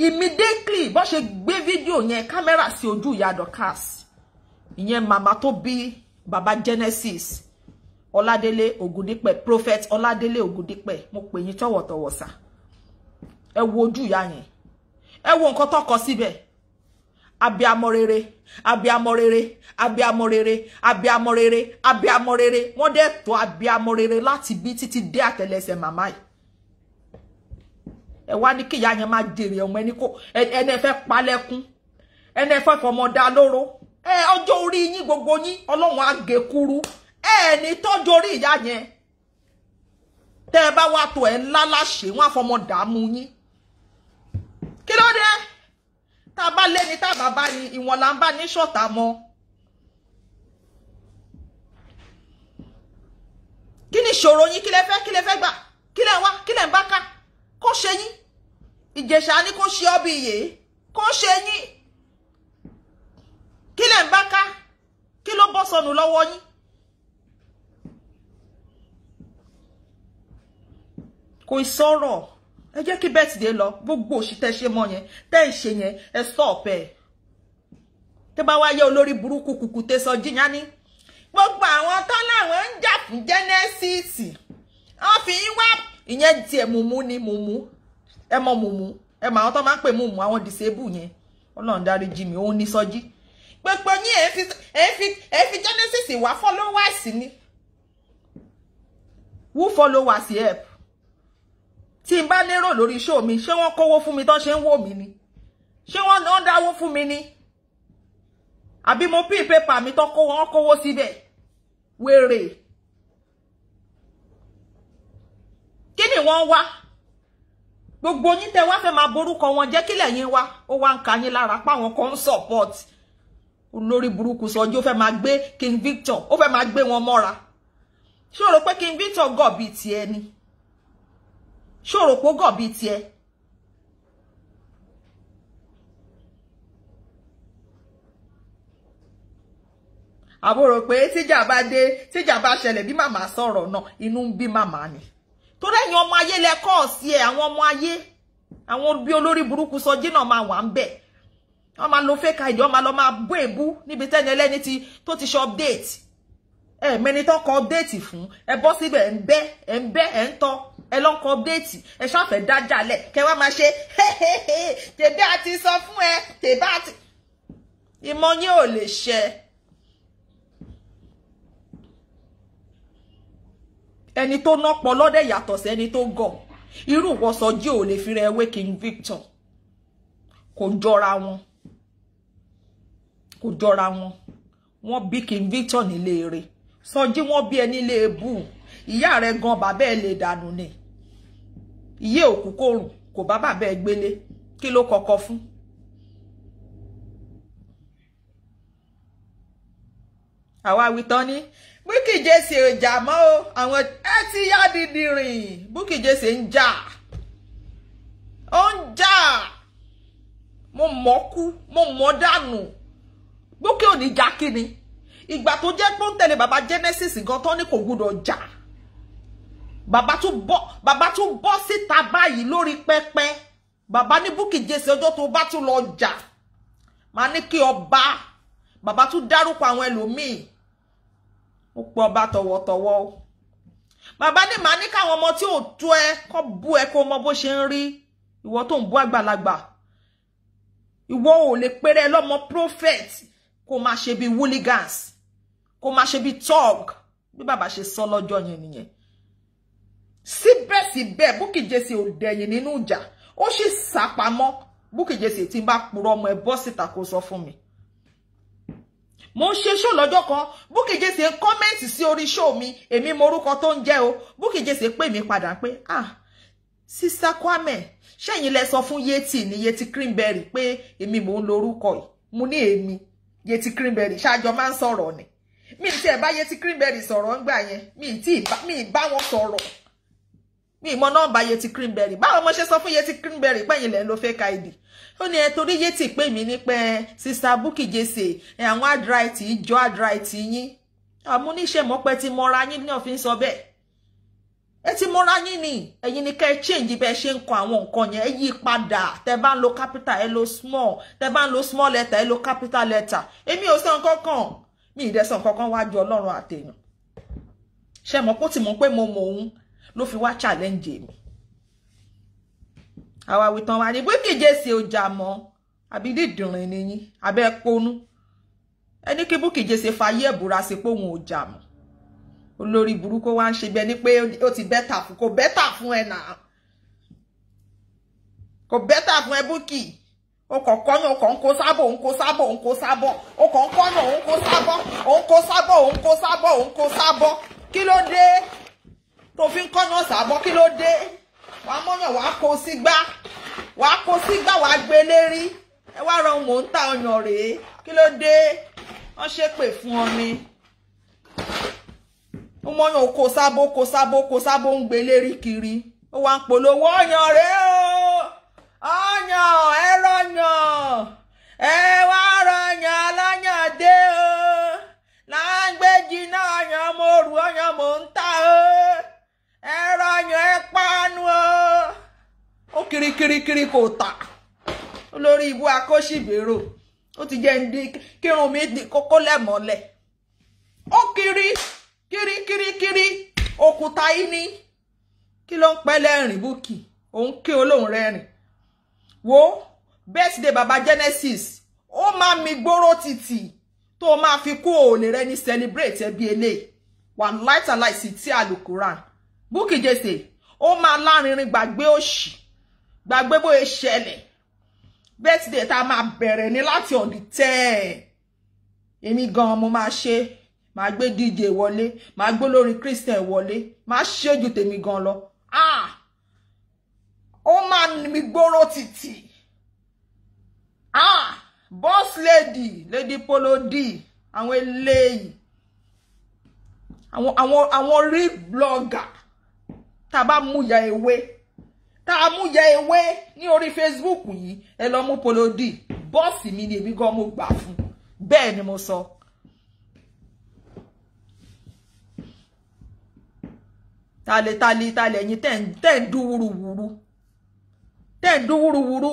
Speaker 5: immediately bó ṣe gbé fídíò yẹn kámẹ́rà sí ojú ìyá Dorcas ìyẹn màmá tó bí bàbá Genesis Ọládélé Ògúndípẹ̀ prophet Ọládélé Ògúndípẹ̀ mo pè yín tọ̀wọ̀tọ̀wọ̀ sà ẹ wo ojú ìyá yẹn ẹ wo nǹkan tó kọ síbẹ̀ abiyamọ rere abiyamọ rere abiyamọ rere abiyamọ rere abiyamọ rere wọ́n dẹ̀ tó abiyamọ rere láti bí títí dé àtẹ́lẹsẹ̀ màmá yìí ẹ wá ní kí ìyá yẹn máa jèrè ọmọ ẹni kó ẹni fẹ́ palẹ̀kùn ẹni fẹ́ fọmọ dá lóró ọjọ́ orí yín gbogbo yín Ọlọ́run á gé kúrú ní tọ́jú orí ìyá yẹn tẹ́ ẹ bá wá tó ẹ ńlá láṣẹ wọ́n á fọmọ dààmú yín kí ló dé tá a bá lé ní tá a bá bá ní ìwọ̀n là ń bá ní ṣọ̀tá mọ́ kí ni ìṣòro yín kí lẹ fẹ́ gbà kí lẹ wá kí lẹ ń bá ká kó ṣe yín. Ìjẹ̀ṣà ní kó ṣe ọbí yé kó ṣe yín. Kí lẹ̀ ń bá ká? Kí ló bọ́ sọnù lọ́wọ́ yín? Kò ìsọ̀rọ̀. Ẹ jẹ́ kí birthday lọ. Gbogbo òṣì tẹ́ ṣe mọ́ yẹn, tẹ́ ń ṣe yẹn, ẹ stop ẹ̀. Tẹ́ bá wáyé olórí burúkú kùkù tẹ́ sọ jíyàn ní. Gbogbo àwọn tán láwọn ń jà fún Genesis. Wọ́n fi yín wá. Ìyẹn tiẹ̀ mùmú ni mùmú. Ẹ mọ mùmú. Ẹ mọ àwọn tó máa ń pè mùmú àwọn disable yẹn. Ọlọ́run dáríjì mi, òun ní Sọjí. Gbogbo yín ẹ fi Genesis wá followers ni. Who followers help? Tí n bá lérò lórí show mi, ṣé wọ́n kówó fún mi tán ṣe ń wò mí ni? Ṣé wọ́n dáwó fún mi ni? Àbí mo pín paper mi tán kówó síbẹ̀? Wèrè. Kí ni wọ́n wá? Gbogbo yín tẹ́ wá fẹ́ máa borúkọ wọn jẹ́ kí lẹ̀yin wá. Ó wá ń ka yín lára pa wọn kan support. Olórí burúkú Sọjí ó fẹ́ máa gbé King Victor, ó fẹ́ máa gbé wọn mọ́ra. Ṣé o rò pé King Victor gọ̀ bí tiẹ̀ ni? Ṣé o rò pé ó gọ̀ bí tiẹ̀? Àbúrò pé tíjà bá ṣẹlẹ̀ bí màmá sọ̀rọ̀ náà, inú ń bí màmá ni. Torí ẹ̀yin ọmọ ayé lẹ kọ́ sí ẹ̀, àwọn ọmọ ayé, àwọn bí olórí burúkú Sọjí náà máa wà ń bẹ̀. Wọ́n máa lo fake ID, wọ́n máa lọ máa bó èbú níbi tẹ́ni ẹlẹ́ni tó ti ṣe update. Mẹ́ni tó kọ update fún, ẹ bọ́ síbẹ̀ ẹ̀ ń tọ́, ẹ lọ kọ update, ẹ ṣàfẹ́ dájàlẹ̀, kẹ wá máa ṣe tèbí àti sọ fún ẹ, tèbí àti. Ìmọ̀ yín ò lè ṣẹ. Ẹni tó nọ́pọ̀ lọ́dẹ̀ yàtọ̀ sí ẹni tó gọ̀. Irú ìwọ Sọjí ò lè fi rẹ wé King Victor. Kò jọra wọn. Kò jọra wọn. Wọ́n bí King Victor nílé rẹ̀. Sọjí wọ́n bí ẹ nílé ebú. Ìyá rẹ̀ gan bàbá ẹ lè dànù ni. Ìyé òkú kòrùn kò bá bàbá ẹ gbélé. Kí ló kọ́kọ́ fún? Àwa wí tán ní Bukky Jesse ò jà mọ́ o. Àwọn ẹ ti yá dídì rìn. Bukky Jesse ń jà. Ó ń jà. Mo mọ̀ kú, mo mọ̀ dànù. Bukky ò ní jà kíni. Ìgbà tó jẹ́ pé ó ń tẹ̀lé bàbá Genesis gan tán ní kò gbọdọ̀ jà. Bàbá tún bọ́ síta báyìí lórí pẹpẹ. Bàbá ní Bukky Jesse ọjọ́ tó bá tún lọ jà. Màá ní kí ọba. Bàbá tún dárúkọ àwọn ẹlòmíì. Ó pọ̀ ọba tọ̀wọ̀tọ̀wọ̀ o. Bàbá ní màá ní káwọn ọmọ tí ò tó ẹ kó bú ẹ kó mọ bó ṣe ń rí. Ìwọ tó ń bú àgbàlagbà. Ìwọ ò lè péré lọ́mọ prophet kó máa ṣe bí hooligans, kó máa ṣe bí thug bí bàbá ṣe sọ lọ́jọ́ yẹn nìyẹn. Síbẹ̀síbẹ̀ Bukky Jesse ò dẹ̀yìn nínú ìjà. Ó sì sápamọ́. Bukky Jesse tí ń bá purọ́ ọmọ ẹ bọ́ síta kó sọ fún mi. Mo ń ṣe show lọ́jọ́ kan. Bukky Jesse ń kọ́mẹ́ǹtì sí orí show mi. Èmi mo orúkọ tó ń jẹ́ o. Bukky Jesse pè mí padà pé Sister Kwame, ṣẹ́yìn lẹ sọ fún Yeti ní Yeti Creamberry pé èmi mò ń lo orúkọ yìí. Mo ní èmi Yeti Creamberry ṣáàjọ máa ń sọ̀rọ̀ ni. Mi ti ẹ̀ bá Yeti Creamberry sọ̀rọ̀ ńgbà yẹn. Mi bá wọn sọ̀rọ̀. Mi mọ nọ́mbà Yeti Creamberry. Báwo mo ṣe sọ fún Yeti Creamberry pé ẹ̀yin lẹ ń lo fake ID. Ó ní ẹ torí Yeti pè mí ní pé Sister Bukky Jesse àwọn adright ìjọ adright yín. Àmú níṣẹ́ mọ́ pé ti mọ́ra yín ní òfin sọ bẹ́ẹ̀. Ẹ ti mọ́ra yín ni. Ẹ̀yin ni kẹ́ change bẹ́ẹ̀ ṣe ń kọ àwọn nǹkan yẹn. Ẹ yí padà. Tẹ́ bá ń lo capital ẹ lo small. Tẹ́ bá ń lo small letter ẹ lo capital letter. Èmi ò sọ nǹkan kan. Mi ì dẹ̀ sọ nǹkan kan wájú Ọlọ́run àtẹ̀yàn. Ṣé mọ̀ pé ó ti mọ̀ pé mo mọ̀ òun ló fi wá challenge mi. Àwa wí tán wá ní Bukky Jesse ò jà mọ́. Àbí dídìrín ni yín. Abẹ́ ponú. Ẹni kí Bukky Jesse fayé ẹ̀bùra sí pé òun ò jà mọ́. Olórí burúkú wá ń ṣe bẹ́ẹ̀ ni pé ó ti bẹ́tà fún. Kò bẹ́tà fún ẹ náà. Kò bẹ́tà fún ẹ Bukky. O kàn kọ́nà o kàn kó sábọ̀ òun kó sábọ̀ òun kó sábọ̀. O kàn kọ́nà òun kó sábọ̀ òun kó sábọ̀ òun kó sábọ̀ òun kó sábọ̀. Kí ló dé? Tó fi ń kọ́nà sábọ̀ kí ló dé? Wàá mọ́yàn wàá kó sígbá. Wàá kó sígbá wàá gbé lérí. Ẹ wá rọ mò ń ta ọyàn rèé. Kí ló dé? Wọ́n ṣépè fún ọ ni. Ó mọ́yàn kó sábọ̀ kó sábọ̀ kó sábọ̀ ń gbé lérí kiri. ó wá ń polówó ọyàn rẹ o ọyàn ẹrọyàn ẹ wá rọyàn aláyàn dé o láńgbéjì náà ọyàn mo rù ọyàn mò ń ta o ẹrọyàn ẹ panu o ó kirikirikiri kò tà olórí ibú akóṣìbérò ó ti jẹ́ ndí kírun mi di kókó lẹ́mọ́lẹ̀ ó kiri òkúta yìí ní kí ló ń pẹ́ lẹ́rìn Bukky òun kí olóhùn rẹ́rìn wo birthday baba Genesis ó máa mi gbóró títì tó máa fi kú òòlè rẹ ní celebrate ẹbí eléyìí wà láìtàláìsí tí àlùkùrán Bukky Jesse ó máa lárinrin gbàgbé òṣì gbàgbé bóyá ṣẹlẹ̀ birthday tá máa bẹ̀rẹ̀ ní láti on the 10 èmi gan mo máa ṣe máa gbé DJ wọlé máa gbé lórí Christian wọlé máa ṣe ju tèmi gan lọ ó máa mi gbóró títì boss lady Polo D àwọn eléyìí àwọn real blogger tá bá mú ya ewé tá mú ya ewé ní orí Facebook yìí ẹ lọ mú Polo D boss mi ni èmi gan mo gbà fún bẹ́ẹ̀ ni mo sọ tale ẹ̀yin tẹ́ ń dú wúruwúru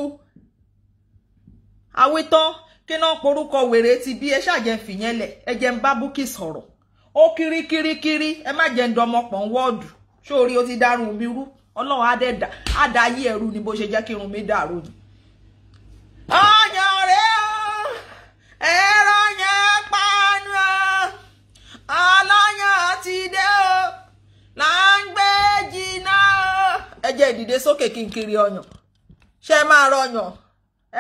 Speaker 5: àwítán kí náà porúkọ wèrè ti bí ẹ ṣàjẹ́ fìyẹn lẹ̀ ẹ jẹ́ ń bá Bukky sọ̀rọ̀ ó kiri ẹ má jẹ́ ń dọmọpọ̀ ń wọ́ọ̀dù sórí ó ti dárun mi rú ọlọ́run á dá ayé ẹ̀rú ni bó ṣe jẹ́ kí irun mi dàrú ni. ọyàn rẹ̀ ẹ̀rọ yẹn panu ọlọ́yàn ti dé o là ń gbé jìnnà ẹ jẹ́ ìdìde sókè kí n kiri ọyàn ṣe máa rọyàn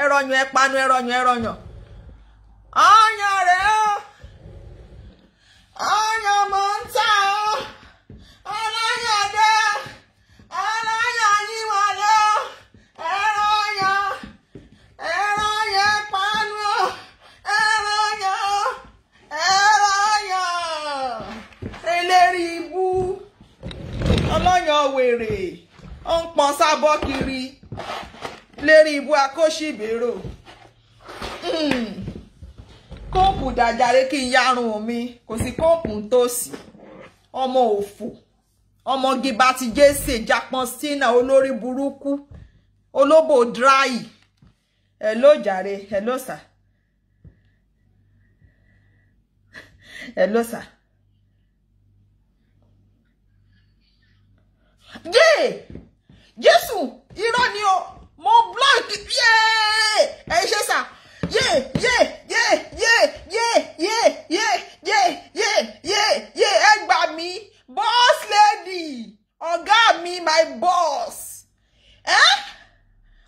Speaker 5: ẹrọyàn ẹ panu ẹrọyàn ọyàn rẹ o ọyàn mò ń tà o ọlọ́yàn dé ọlọ́yàn yí wọlé o ẹrọyàn panu ẹrọyàn eléri ibú ọlọ́yàn wèrè ó ń pọn sábọ́ kiri lérí ibú akóṣìbérò kóòpù dàjàre kí n yarun mi kò sí kóòpù ń tòsí ọmọ òfò ọmọ gíba ti jésè jápọn sínà olórí burúkú olóbò dry hello jàre hello sir Jésù irọ́ ni o mo block ẹ ṣe sà ẹ gbà mí boss lady ọ̀gá mi my boss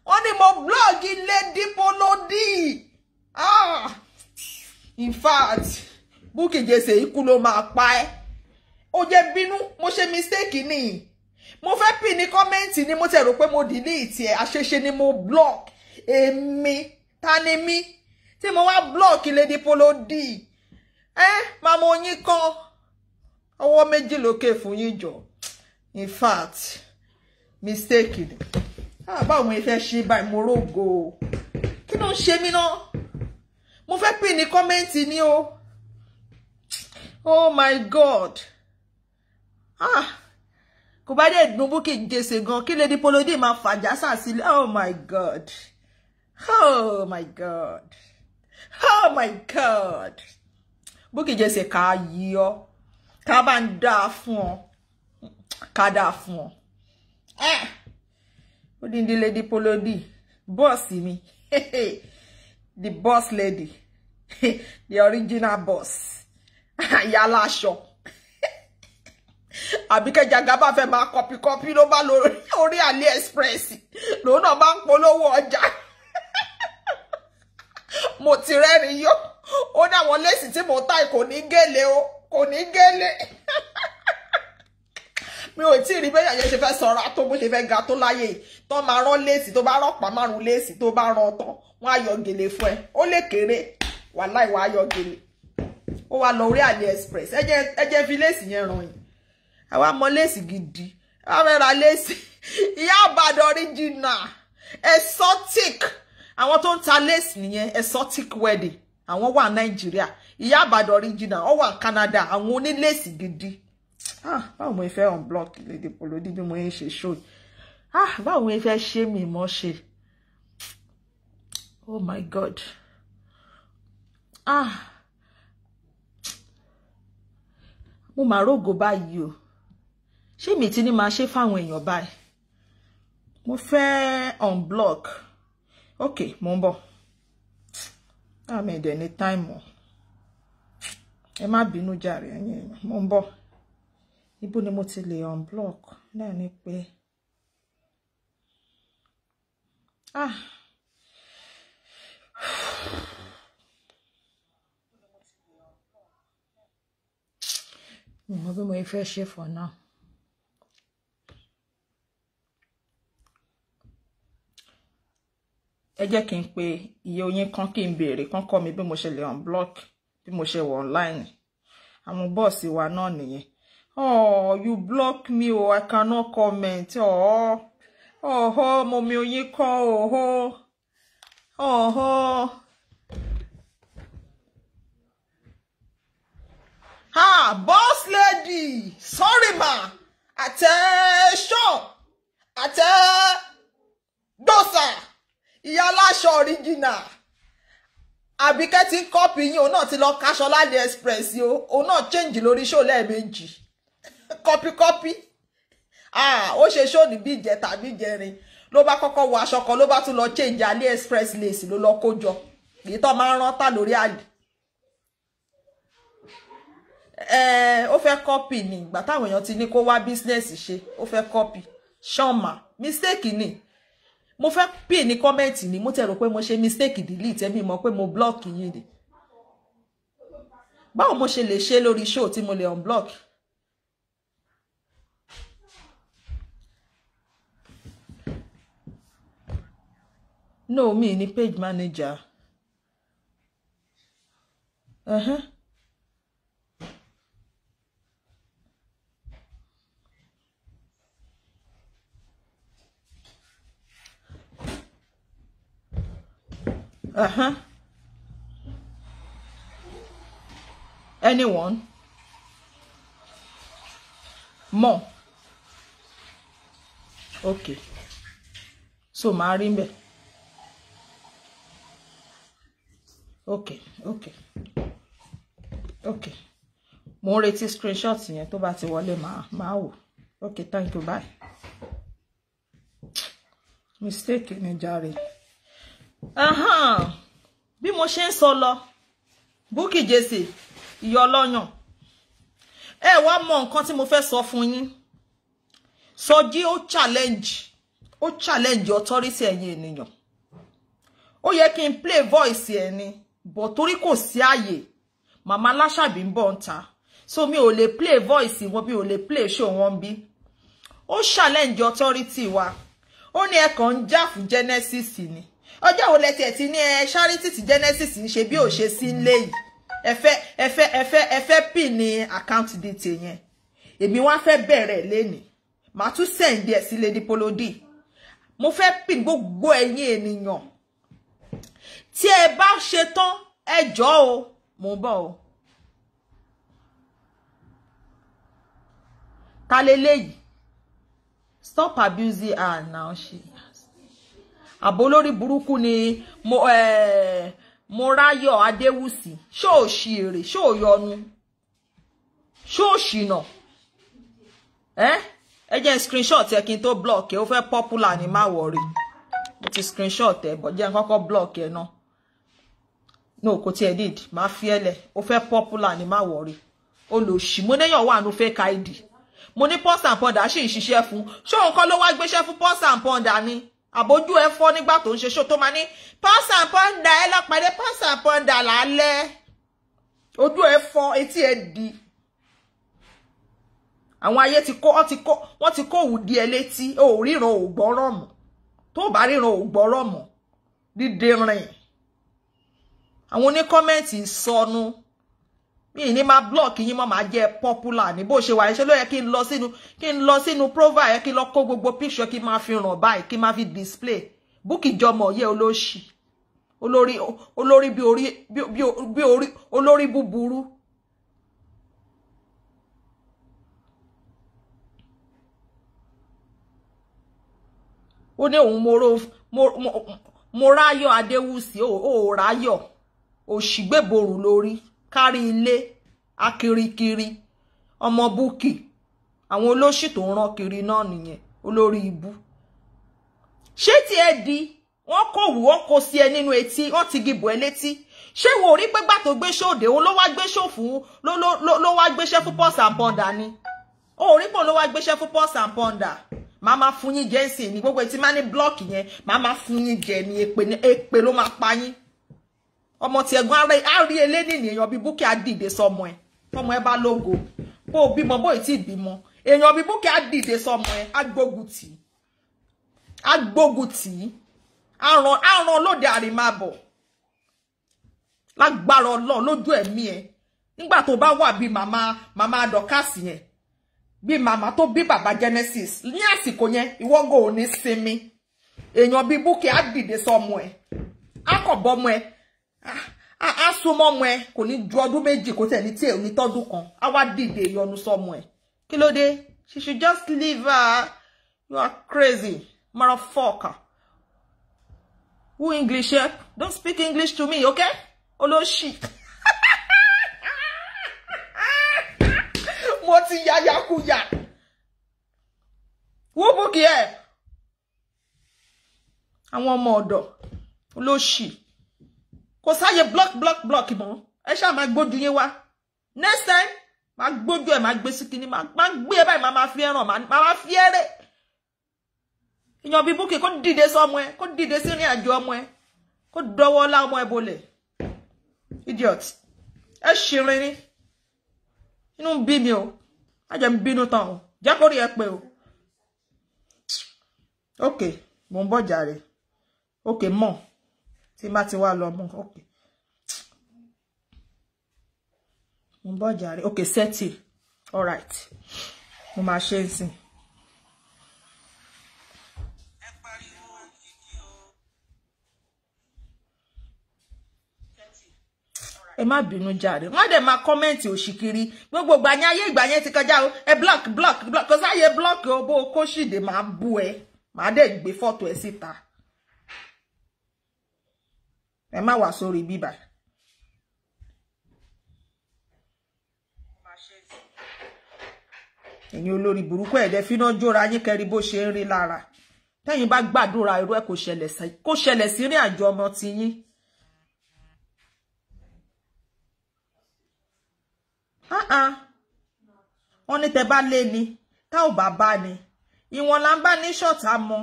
Speaker 5: wọ́n ní mo blog lady Polo D in fact Bukky Jesse ikú ló máa pa ẹ́ ó jẹ́ bínú mo ṣe mistake ni mo fẹ́ pin ní kọ́mẹ́ǹtì ni mo tẹ̀ rò pé mo delete ẹ̀ àṣeṣe ni mo block èmi ta ni mí tí mo wá block lady Polo D màmá oyin kan ọwọ́ méjì lókè fún yín jọ in fact mistake ni báwo mo fẹ́ ṣe báyìí mo rógo kí ló ń ṣe mí náà mo fẹ́ pin ní kọ́mẹ́ǹtì ni o oh my god kò bá dé dùn Bukky Jesse gan kí lady Polo D máa fàjà sàsílẹ̀ oh my god Bukky Jesse ká yí ọ ká bá ń dá fún ọ ká dá fún ọ ó dín dín lady Polo D boss mi the boss lady the original boss yálà aṣọ Àbíkẹ́ Jagaba fẹ́ máa kọpí ló bá lórí AliExpress lòun náà bá ń polówó ọjà mo ti rẹ́rìn yó ó ní àwọn lẹ́sì tí mo tà kò ní gèlè o kò ní gèlè mi ò tí ì rí bẹ́yà yẹn ṣe fẹ́ sọ̀rọ̀ tó bó ṣe fẹ́ ga tó láyé tó máa rán lẹ́sì tó bá rọ́pàá márùn lẹ́sì tó bá rán tán wọ́n á yọ gèlè fún ẹ ó lè kéré wàláì wọ́n á yọ gèlè ó wá lọ orí AliExpress ẹ jẹ́ fi lẹ́sì yẹn ràn yín àwa mọ lẹ́sì gidi àwa fẹ́ ra lẹ́sì Ìyá Ìbàdàn original exotic àwọn tó ń ta lace nìyẹn exotic wedding àwọn wà Nàìjíríà Ìyá Ìbàdàn original ó wà Canada àwọn oní lace gidi báwo mo fẹ́ unblock Lady Polody bí mo ń ṣe show báwo mo fẹ́ ṣe mi mọ́ ṣe oh my God mo máa rógo báyìí o ṣé mi ti ní máa ṣe fáwọn èèyàn báyìí mo fẹ́ unblock okay mo ń bọ̀ àmì ẹ̀dẹ̀ ní time ẹ má bínú jàre ẹ̀yin èèyàn mo ń bọ̀ ibo ni mo ti lè unblock náà ni pé mo bí mo fẹ́ ṣe for now. Ẹ jẹ́ kí n pe iye oyin kan kí n béèrè kan kọ́ mi bí mo ṣe lè unblock bí mo ṣe wọ online àwọn bọ́ọ̀sì wa náà nìyẹn you block me I cannot comment mo mi oyin kọ́ boss lady sorry ma dosa ìyá aláṣọ original Àbíkẹ́ tí ń copy yín òun náà ti lọ kaṣọ l'AliExpress yo òun náà change lórí show lẹ́ẹ̀mejì copy ó ṣe show ní bí ìjẹ tàbí ìjẹrin ló bá kọ́kọ́ wọ aṣọ kan ló bá tún lọ change AliExpress lace ló lọ kójọ èyí tó máa ń rán tà lórí àlè ó fẹ́ copy ni ìgbà táwọn èèyàn ti ní kó wá business ṣe ó fẹ́ copy ṣọ́ọ̀mà mistake ni mo fẹ́ pè ní comment ni mo ti rò pé mo ṣe mistake delete ẹ̀mí mọ̀ pé mo block yín ni báwo mo ṣe lè ṣe lórí show tí mo lè unblock no mi ni page manager anyone more okay so máa rí ńbẹ̀ okay mo ń retí screenshot yẹn tó bá ti wọlé máa wò okay thank you bye mistake ni jàre bí mo ṣe ń sọ lọ Bukky Jesse ìyá ọlọ́yàn ẹ wá mọ nǹkan tí mo fẹ́ sọ fún yín Sọjí ó challenge authority ẹ̀yin ènìyàn ó yẹ kí n play voice ẹ̀ ni but torí kò sí àyè màmá Láṣàbí ń bọ̀ ń ta so mi ò lè play voice wọn bí ò lè play show wọn bí ó challenge authority wa ó ní ẹ kàn ń jà fún Genesis ni ọjọ́ wo lẹ́tí ẹ̀ ti ní charity tí Genesis ń ṣe bí ò ṣe sí ilé yìí ẹ fẹ́ pin ní account detail yẹn èmi wá fẹ́ bẹ̀rẹ̀ lénìí màá tún send ẹ̀ sí Lady Polody mo fẹ́ pin gbogbo ẹ̀yin ènìyàn tí ẹ bá ṣe tán ẹ jọ̀ọ́ o mo bọ̀ o ta leléyìí stop abusing her now àbò lórí burúkú ni Mọ́ráyọ̀ Adéwùsì ṣó ṣì èrè ṣó yọnu ṣó ṣìnà ẹ jẹ́ screenshot ẹ kí n tó block ẹ ó fẹ́ popular ni má worry mo ti screenshot ẹ bọ̀ jẹ́ n kọ́kọ́ block ẹ náà no kò tiẹ̀ did má fi ẹlẹ̀ ó fẹ́ popular ni má worry olóṣì mo néyàn wà nù fake ID mo ní Pulse and Pounder ṣì ń ṣiṣẹ́ fún ṣó nǹkan ló wá gbéṣẹ́ fún Pulse and Pounder ni àbójú ẹ fọ́ nígbà tó ń ṣe ṣó tó máa ní Pulse and Pounder ẹ lọ́pàdé Pulse and Pounder lálẹ́ ojú ẹ fọ́ etí ẹ di àwọn ayé wọ́n ti kó òwúdi ẹ létí ò ríran ò gbọ́rọ̀ mọ́ tó bá ríran ò gbọ́rọ̀ mọ́ dídé rìn àwọn oní kọ́mẹ́ǹtì sọnù mi ní máa block yín mọ́ máa jẹ́ popular ní bó ṣe wà ṣe ló yẹ kí n lọ sínú profile yẹ kí n lọ kó gbogbo picture kí n máa fi ràn báyìí kí n máa fi display Bukky jọmọ yẹ olóṣì olórí bí olórí búburú. Ó ní òun mo ráyọ̀ Adéwùsì ó ráyọ̀ òṣìgbèborù lórí kárí ilé akirikiri ọmọ Bukky àwọn olóṣì tó ń rán kiri náà nìyẹn olórí ibú. Ṣé tí ẹ di wọ́n kò wù wọ́n kò sí ẹ nínú etí wọ́n ti gìbò ẹ létí ṣé wo rí pé gbà tó gbé ṣòde òun ló wá gbé ṣòfù ló wá gbéṣẹ́ fún Pulse and Pounder ni ó rí pé ló wá gbéṣẹ́ fún Pulse and Pounder. Mama fún yín jẹ nsìn ní gbogbo tí máa ní blọọkì yẹn mama fún yín jẹ ní èpè ló máa pa yín ọmọ tí ẹ̀gbọ́n á rí eléni èèyàn bí Bukky á dìde sọmọ ẹ tọmọ ẹ bá lógo bó bímọ bó tí bímọ èèyàn bí Bukky á dìde sọmọ ẹ á gbógun tì á ràn lóde àrìmábọ̀ lágbára Ọlọ́run lójú ẹ̀mí ẹ nígbà tó bá wà bí màmá dọkásì yẹn bí màmá tó bí bàbá Genesis ní àsìkò yẹn ìwọ́gò ò ní sinmi èèyàn bí Bukky á dìde sọmọ ẹ á kọ̀ bọ́mọ ẹ á súnmọ́ ọmọ ẹ kò ní ju ọdún méjì kó tẹ̀ ní tí ò ní tọ́dún kan á wá dìde ìyọnu sọmọ ẹ kí ló dé she should just leave her. You are crazy motherfucker. Who English here? Don't speak English to me, okay? Olóṣì. Mo ti yakuya. Wo Bukky ẹ. Àwọn ọmọ ọ̀dọ̀ olóṣì. Kò sáyé block mọ́. Ẹ ṣá máa gbójú yín wá. Next time, máa gbójú ẹ máa gbé sí kíní máa gbé ẹ báyìí máa fi ẹran máa fi ẹrẹ. Èèyàn bí Bukky kó dìde sọmọ ẹ, kó dìde sí ìrìn àjò ọmọ ẹ, kó dọwọ́ lá ọmọ ẹ bolẹ̀. Idiot. Ẹ ṣìrìn ni. Inú bí mi o. Má jẹ́ n bínú tán o. Jẹ́ kó rí ẹ pé o. Okay, mo ń bọ̀ jàre. Okay, mọ̀. Tí má ti wá lọ mọ̀. Okay. Mo ń bọ̀ jàre. Okay, settle. All right. Mo máa ṣe nsìn. Ẹ má bínú jàre. Wọ́n dẹ̀ máa comment òṣìkiri. Gbogbo ìgbà yẹn ayé ìgbà yẹn ti kọjá o. Ẹ block. Kò sáyé block o bó kó ṣìdè máa bú ẹ. Màá dẹ̀ gbé fọ́tò ẹ síta. Ẹ má wá sórí bíbà. Ẹ̀yin olórí burúkú ẹ̀dẹ̀ fíná jóra yín kẹrí bó ṣe ń rí lára. Tẹ́yin bá gbàdúrà irú ẹ̀ kò ṣẹlẹ̀ sí ìrìn àjò ọmọ ti yín. Wọ́n ní tẹ́ bá lé ni tá ò bá bá ni ìwọ̀n là ń bá ní ṣọ̀tá mọ́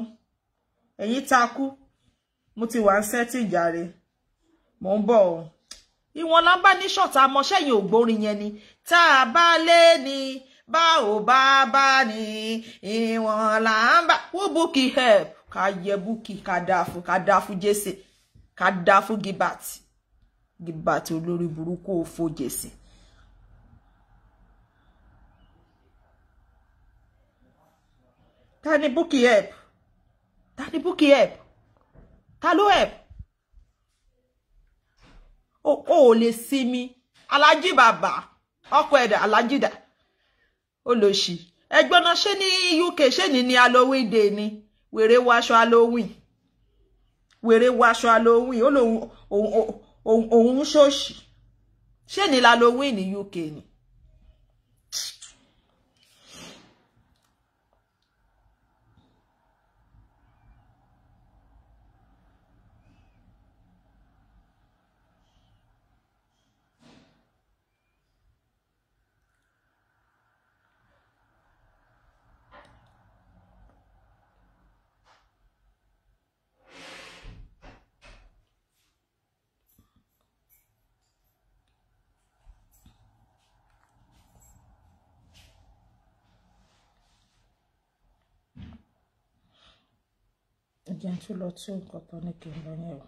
Speaker 5: ẹ̀yin takú mo ti wà ń sẹ́tì jàre mo ń bọ̀ o ìwọ̀n là ń bá ní ṣọ̀tá mọ́ ṣẹ́yìn ògbórin yẹn ni tá a bá lé ni bá ò bá bá ni ìwọ̀n là ń bá who Bukky help ká yẹ Bukky ká dá fún Jesse ká dá fún Gilbert olórí burúkú òfò Jesse. Ta ni Bukky help? Ta ni Bukky help? Ta ló help? O lè sinmi. Alájí bàbá. Ọkọ ẹ̀dà Alájí dà. Olóṣì. Ẹgbọ́n náà ṣé ní UK ṣé ní Halloween day ni. Wèrè wọ aṣọ Halloween. Ó lóun òun ṣòṣì. Ṣé ní Halloween ní UK ni? Ẹjẹ́ tún lọ tún nǹkan tó ní kí n lọ yẹn o.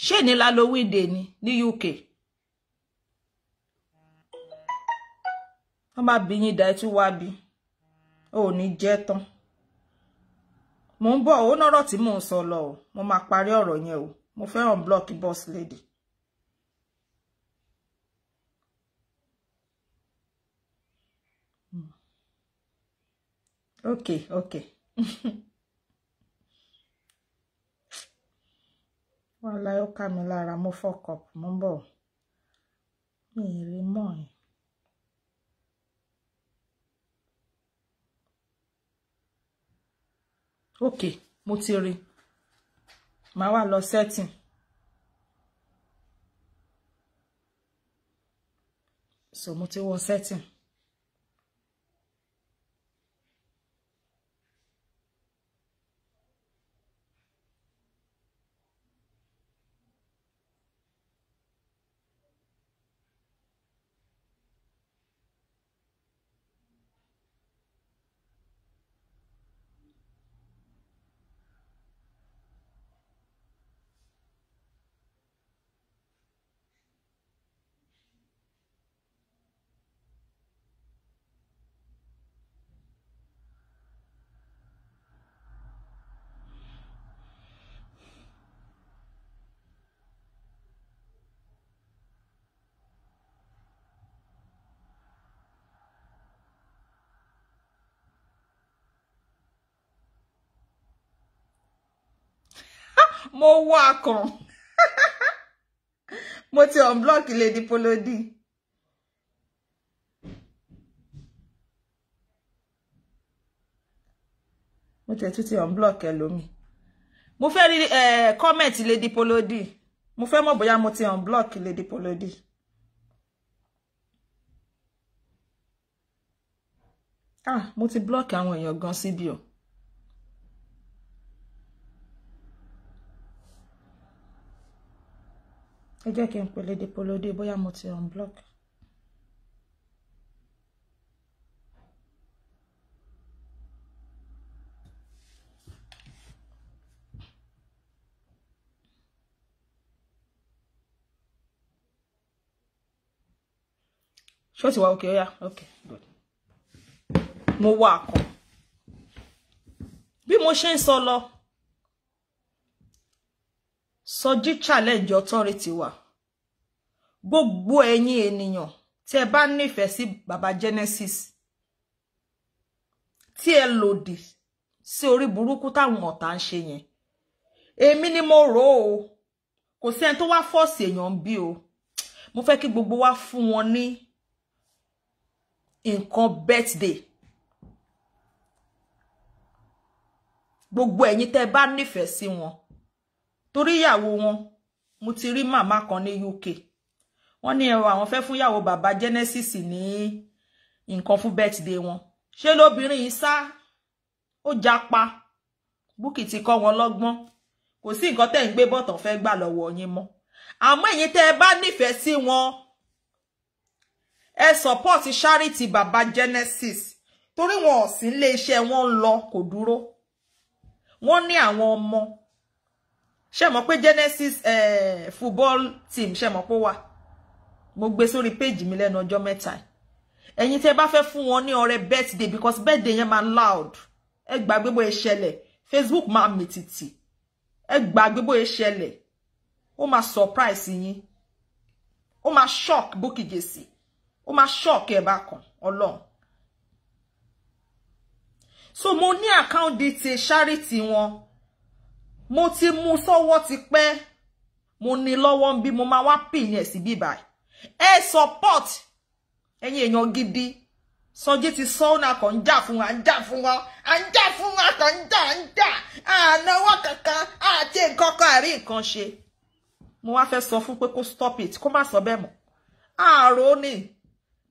Speaker 5: Ṣé ní Halloween day ni ní UK? wọ́n bá bí yín dá ẹ tún wá bí ó ní jẹ́ tán mo ń bọ̀ ó nọ́rọ̀ tí mò ń sọ lọ o mo máa parí ọ̀rọ̀ yẹn o mo fẹ́ràn block boss lady. Okay. Wàhálà ó ká mi lára mo fuck up mo ń bọ̀ mi ì rí mọ́ ẹ̀. Okay, mo ti rí. Màá wá lọ setting. So mo ti wọ setting. Mo wá kan. Mo ti unblock Lady Polody. Mo ti tún ti unblock ẹlòmí. Mo fẹ́ rí comment Lady Polody. Mo fẹ́ mọ̀ bóyá mo ti unblock Lady Polody. Mo ti block àwọn èèyàn gan síbí o. Ẹ jẹ́ kí n pè Lady Polody bóyá mo ti unblock. Ṣó ti wà okay, yeah, okay, good. Mo wá kan. Bí mo ṣe ń sọ lọ. Soji challenge authority wa. Gbogbo ẹ̀yin ènìyàn tí ẹ bá nífẹ̀ẹ́ sí Baba Genesis. Tí ẹ lòdì sí orí burúkú táwọn ọ̀tá ń ṣe yẹn. Èmi ni mo rò ó. Kò sí ẹni tó wá force èèyàn bí o. Mo fẹ́ kí gbogbo wa fún wọn ní nǹkan birthday. Gbogbo ẹ̀yin tẹ́ bá nífẹ̀ẹ́ sí wọn. Torí ìyàwó wọn mo ti rí màmá kan ní UK wọ́n ní ẹwà àwọn fẹ́ fún ìyàwó Baba Genesis ní nǹkan fún birthday wọn ṣé lóbìnrin yìí sá ó japa Bukky ti kọ́ wọn lọ́gbọ́n kò sí nǹkan tẹ́ ń gbé bọ̀tàn fẹ́ gbà lọ́wọ́ yín mọ́ àmọ́ ẹ̀yin tẹ́ bá nífẹ̀ẹ́ sí wọn ẹ support charity Baba Genesis torí wọn ò sí ilé iṣẹ́ wọn ń lọ kò dúró wọ́n ní àwọn ọmọ ṣé mọ̀ pé Genesis football team ṣé mọ̀ pé wà mo gbé sórí page mi lẹ́nu ọjọ́ mẹ́ta ẹ̀yin tẹ́ bá fẹ́ fún wọn ní ọrẹ birthday because birthday yẹn máa loud ẹ gbàgbé bó ṣẹlẹ̀ Facebook máa mìtìtì ẹ gbàgbé bó ṣẹlẹ̀ ó máa surprise yín ó máa shock Bukky Jesse ó máa shock ẹ bá kan Ọlọ́run so mo ní account detail charity wọn mo ti mú sọ́wọ́ ti pẹ́ mo ní lọ́wọ́ nbí mo máa wá pin ẹ sí bí báyìí ẹ support ẹ̀yin èèyàn gidi Soji ti sona kan jà fún wa jà fún wa jà fún wa kan jà ànáwó kankan àti nǹkan kan àrí nǹkan ṣe mo wá fẹ́ sọ fún pé kó stop it kó má sọ bẹ́ẹ̀ mọ́ àrò ní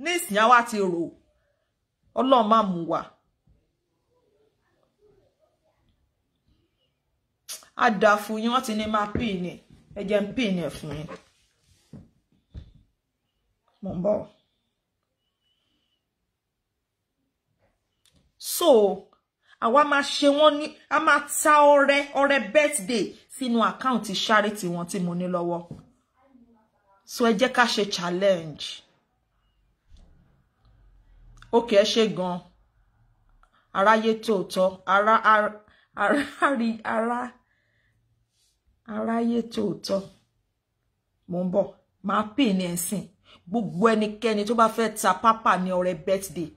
Speaker 5: nísìnyí àwa ti rò Ọlọ́run má mú wa ada fún yín wọ́n ti ní máa pin ni ẹ jẹ́ n pin ẹ fún yín mo ń bọ̀ so àwa máa ṣe wọ́n ní a máa ta ọrẹ birthday sínú account charity wọn tí mo ní lọ́wọ́ so ẹ jẹ́ ká ṣe challenge Okay, ṣe gan. Aráyé tòótọ́, aráyé tòótọ́. Mo ń bọ̀, máa pè ní ẹ̀sìn. Gbogbo ẹnikẹ́ni tó bá fẹ́ ta pápá ní ọrẹ birthday,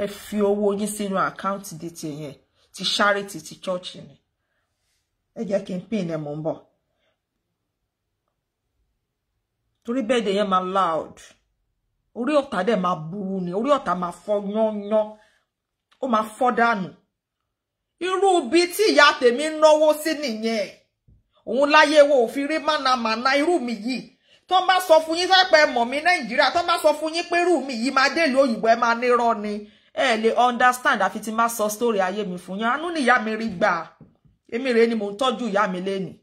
Speaker 5: ẹ fi owó yín sínú account detail yẹn, ti charity ti church ni. Ẹ jẹ́ kí n pè ní mo ń bọ̀. Torí birthday yẹn máa loud. Orí ọ̀tá dẹ̀ máa burú ni, orí ọ̀tá máa fọ́ yán-yán. Ó máa fọ́ dànù. Irú bí tí ìyá tèmi náwó sí nìyẹn. Òun láyé wo ò fi rí mánamàna irú mi yìí. Tó bá sọ fún yín fẹ́ mọ̀ mí Nàìjíríà, tó bá sọ fún yín pé irú mi yìí máa dé ìlú òyìnbó ẹ máa nírọ́ ni. Ẹ lè understand àfi tí máa sọ story ayé mi fún yín. Àánú ni ìyá mi rí gbà. Èmi rèé ni mò ń tọ́jú ìyá mi lénìí.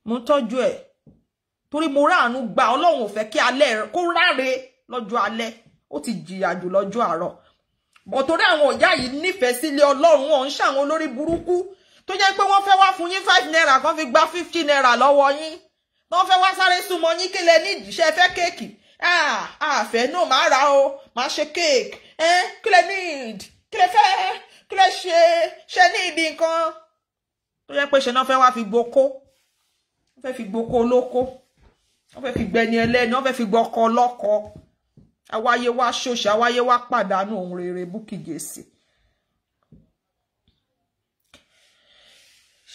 Speaker 5: Mò ń tọ́jú ẹ̀. Torí mo ráàánú gbà Ọlọ́run ò fẹ́ kí alẹ́ kó ráre lọ́jọ́ alẹ́. Ó ti jìyà jù lọ́jọ́ àárọ̀. Bọ̀ torí àwọn ìyá yìí nífẹ̀ẹ́ sílé Ọlọ́run wọn ń ṣàwọn olórí burúkú tó jẹ́ pé wọ́n fẹ́ wá fún yín 5 naira kan fi gba 50 naira lọ́wọ́ yín. Wọ́n fẹ́ wá sáré súnmọ́ yín kí lẹ ní ìdíṣẹ́ fẹ́ kéèkì. Àfẹ́ náà máa ra o, máa ṣe kéèkì. Kí lẹ need? Kí lẹ fẹ́? Kí lẹ ṣe ní ìdí nǹkan? Tó jẹ́ pé ṣe náà fẹ́ wá fi gboko. Wọ́n fẹ́ fi gboko olóko. Wọ́n fẹ́ fi gbẹni ẹlẹ́ni, wọ́n fẹ́ fi gbọ́kọ lọ́kọ. Àwáyé wá ṣòṣì, àwáyé wá pàdánù ohun rere Bukky Jesse.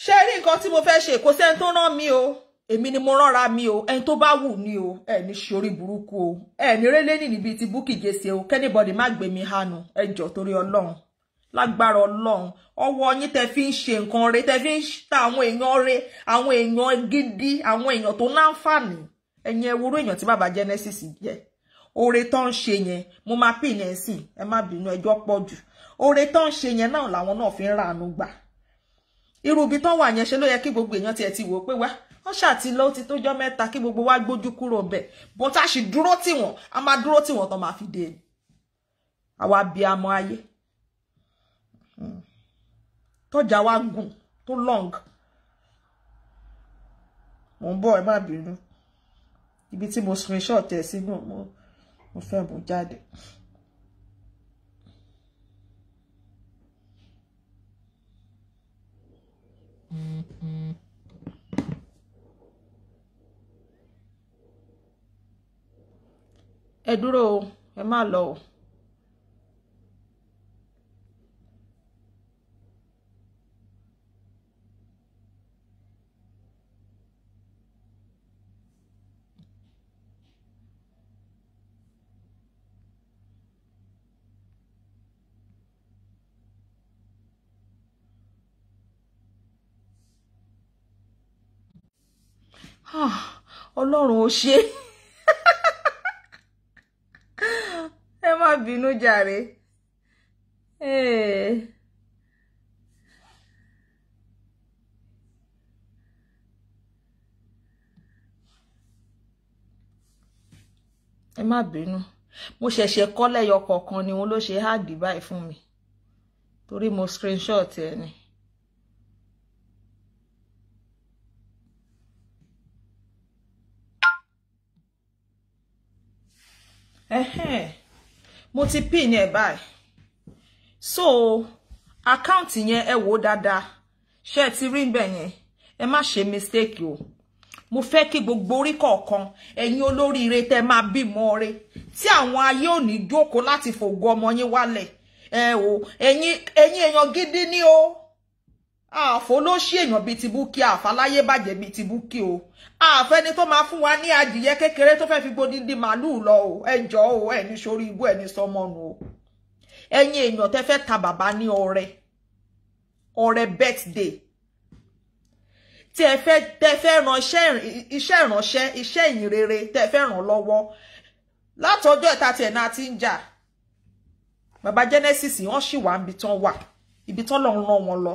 Speaker 5: Ṣé rí nǹkan tí mo fẹ́ ṣe kò sẹ́ni tó rán mi o. Èmi ni mo ránra mi o. Ẹni tó bá wù ní o. Ẹ ní ṣorí burúkú o. Ẹ ní rélé níbi tí Bukky Jesse o. Kẹ́nìbọ̀dì má gbé mi hánu. Ẹ jọ̀ọ́ torí Ọlọ́run. Lágbára Ọlọ́run. Ọwọ́ yín tẹ́ fi ń ṣe nǹkan re, tẹ́ fi ń ta àwọn èèyàn re, àwọn èèyàn gidi, àwọn èèyàn tó láǹfààní. Ẹ̀yin ẹ wúrú èèyàn tí bàbá Genesis jẹ́. Oore tó ń ṣe yẹn, mo máa pè yẹn sí, ẹ má bínú ẹjọ́ pọ̀ jù. Oore tó ń ṣe yẹn náà làwọn náà fi ń ràánú gbà. Irú bí tó wà yẹn ṣe ló yẹ kí gbogbo èèyàn tiẹ̀ ti wò pé wá, wọ́n ṣàti lọ ti tó jọ́ mẹ́ta kí gbogbo wa gbójú kúrò bẹ̀. Bó tá sì dúró tì wọ́n, a máa dúró tì wọ́n tó máa fi dé. Àwa abiyamọ ayé. Tọ́jà wa gùn, tó long. Mo ń bọ̀ ẹ má bínú. Ibi tí mo screenshot ẹ̀ sínú mo fẹ́ mú jáde. Ẹ dúró o, ẹ má lọ o. Ọlọ́run ó ṣe. Ẹ má bínú jàre. Ẹ má bínú. Mo ṣẹ̀ṣẹ̀ kọ́ lẹ́yọ kọ̀ọ̀kan ni wọ́n ló ṣe háàdì báyìí fún mi. Torí mo screenshot ẹ ni. Mo ti pin ẹ báyìí. So account yẹn ẹ wò dáadáa. Ṣé ti rí ńbẹ̀ yẹn? Ẹ má ṣe mistake o. Mo fẹ́ kí gbogbo orí kọ̀ọ̀kan ẹ̀yin olóríire tẹ́ máa bímọ re tí àwọn ayé ò ní jókòó láti fògo ọmọ yín wálẹ̀. Ẹ̀yin èèyàn gidi ni o. Àfo ló ṣe èèyàn bíi ti Bukky, àfàláyé bàjẹ́ bíi ti Bukky o. Àfẹ́ni tó máa fún wa ní adìyẹ kékeré tó fẹ́ fi gbódìdí màálù lọ o. Ẹ jọ̀ọ́ o, ẹ ní sórí ibú ẹ ní sọmọnù o. Ẹ̀yin èèyàn tẹ́ fẹ́ ta bàbá ní ọrẹ birthday. Tẹ́ fẹ́ ràn iṣẹ́ ìránṣẹ́, iṣẹ́ ìyìnrere tẹ́ fẹ́ ràn lọ́wọ́. Látọjọ́ ẹ̀ta tí ẹ̀nà ti ń jà. Bàbá Genesis wọ́n sì wà níbi tán wà. Ibi tán lọ rán wọn lọ.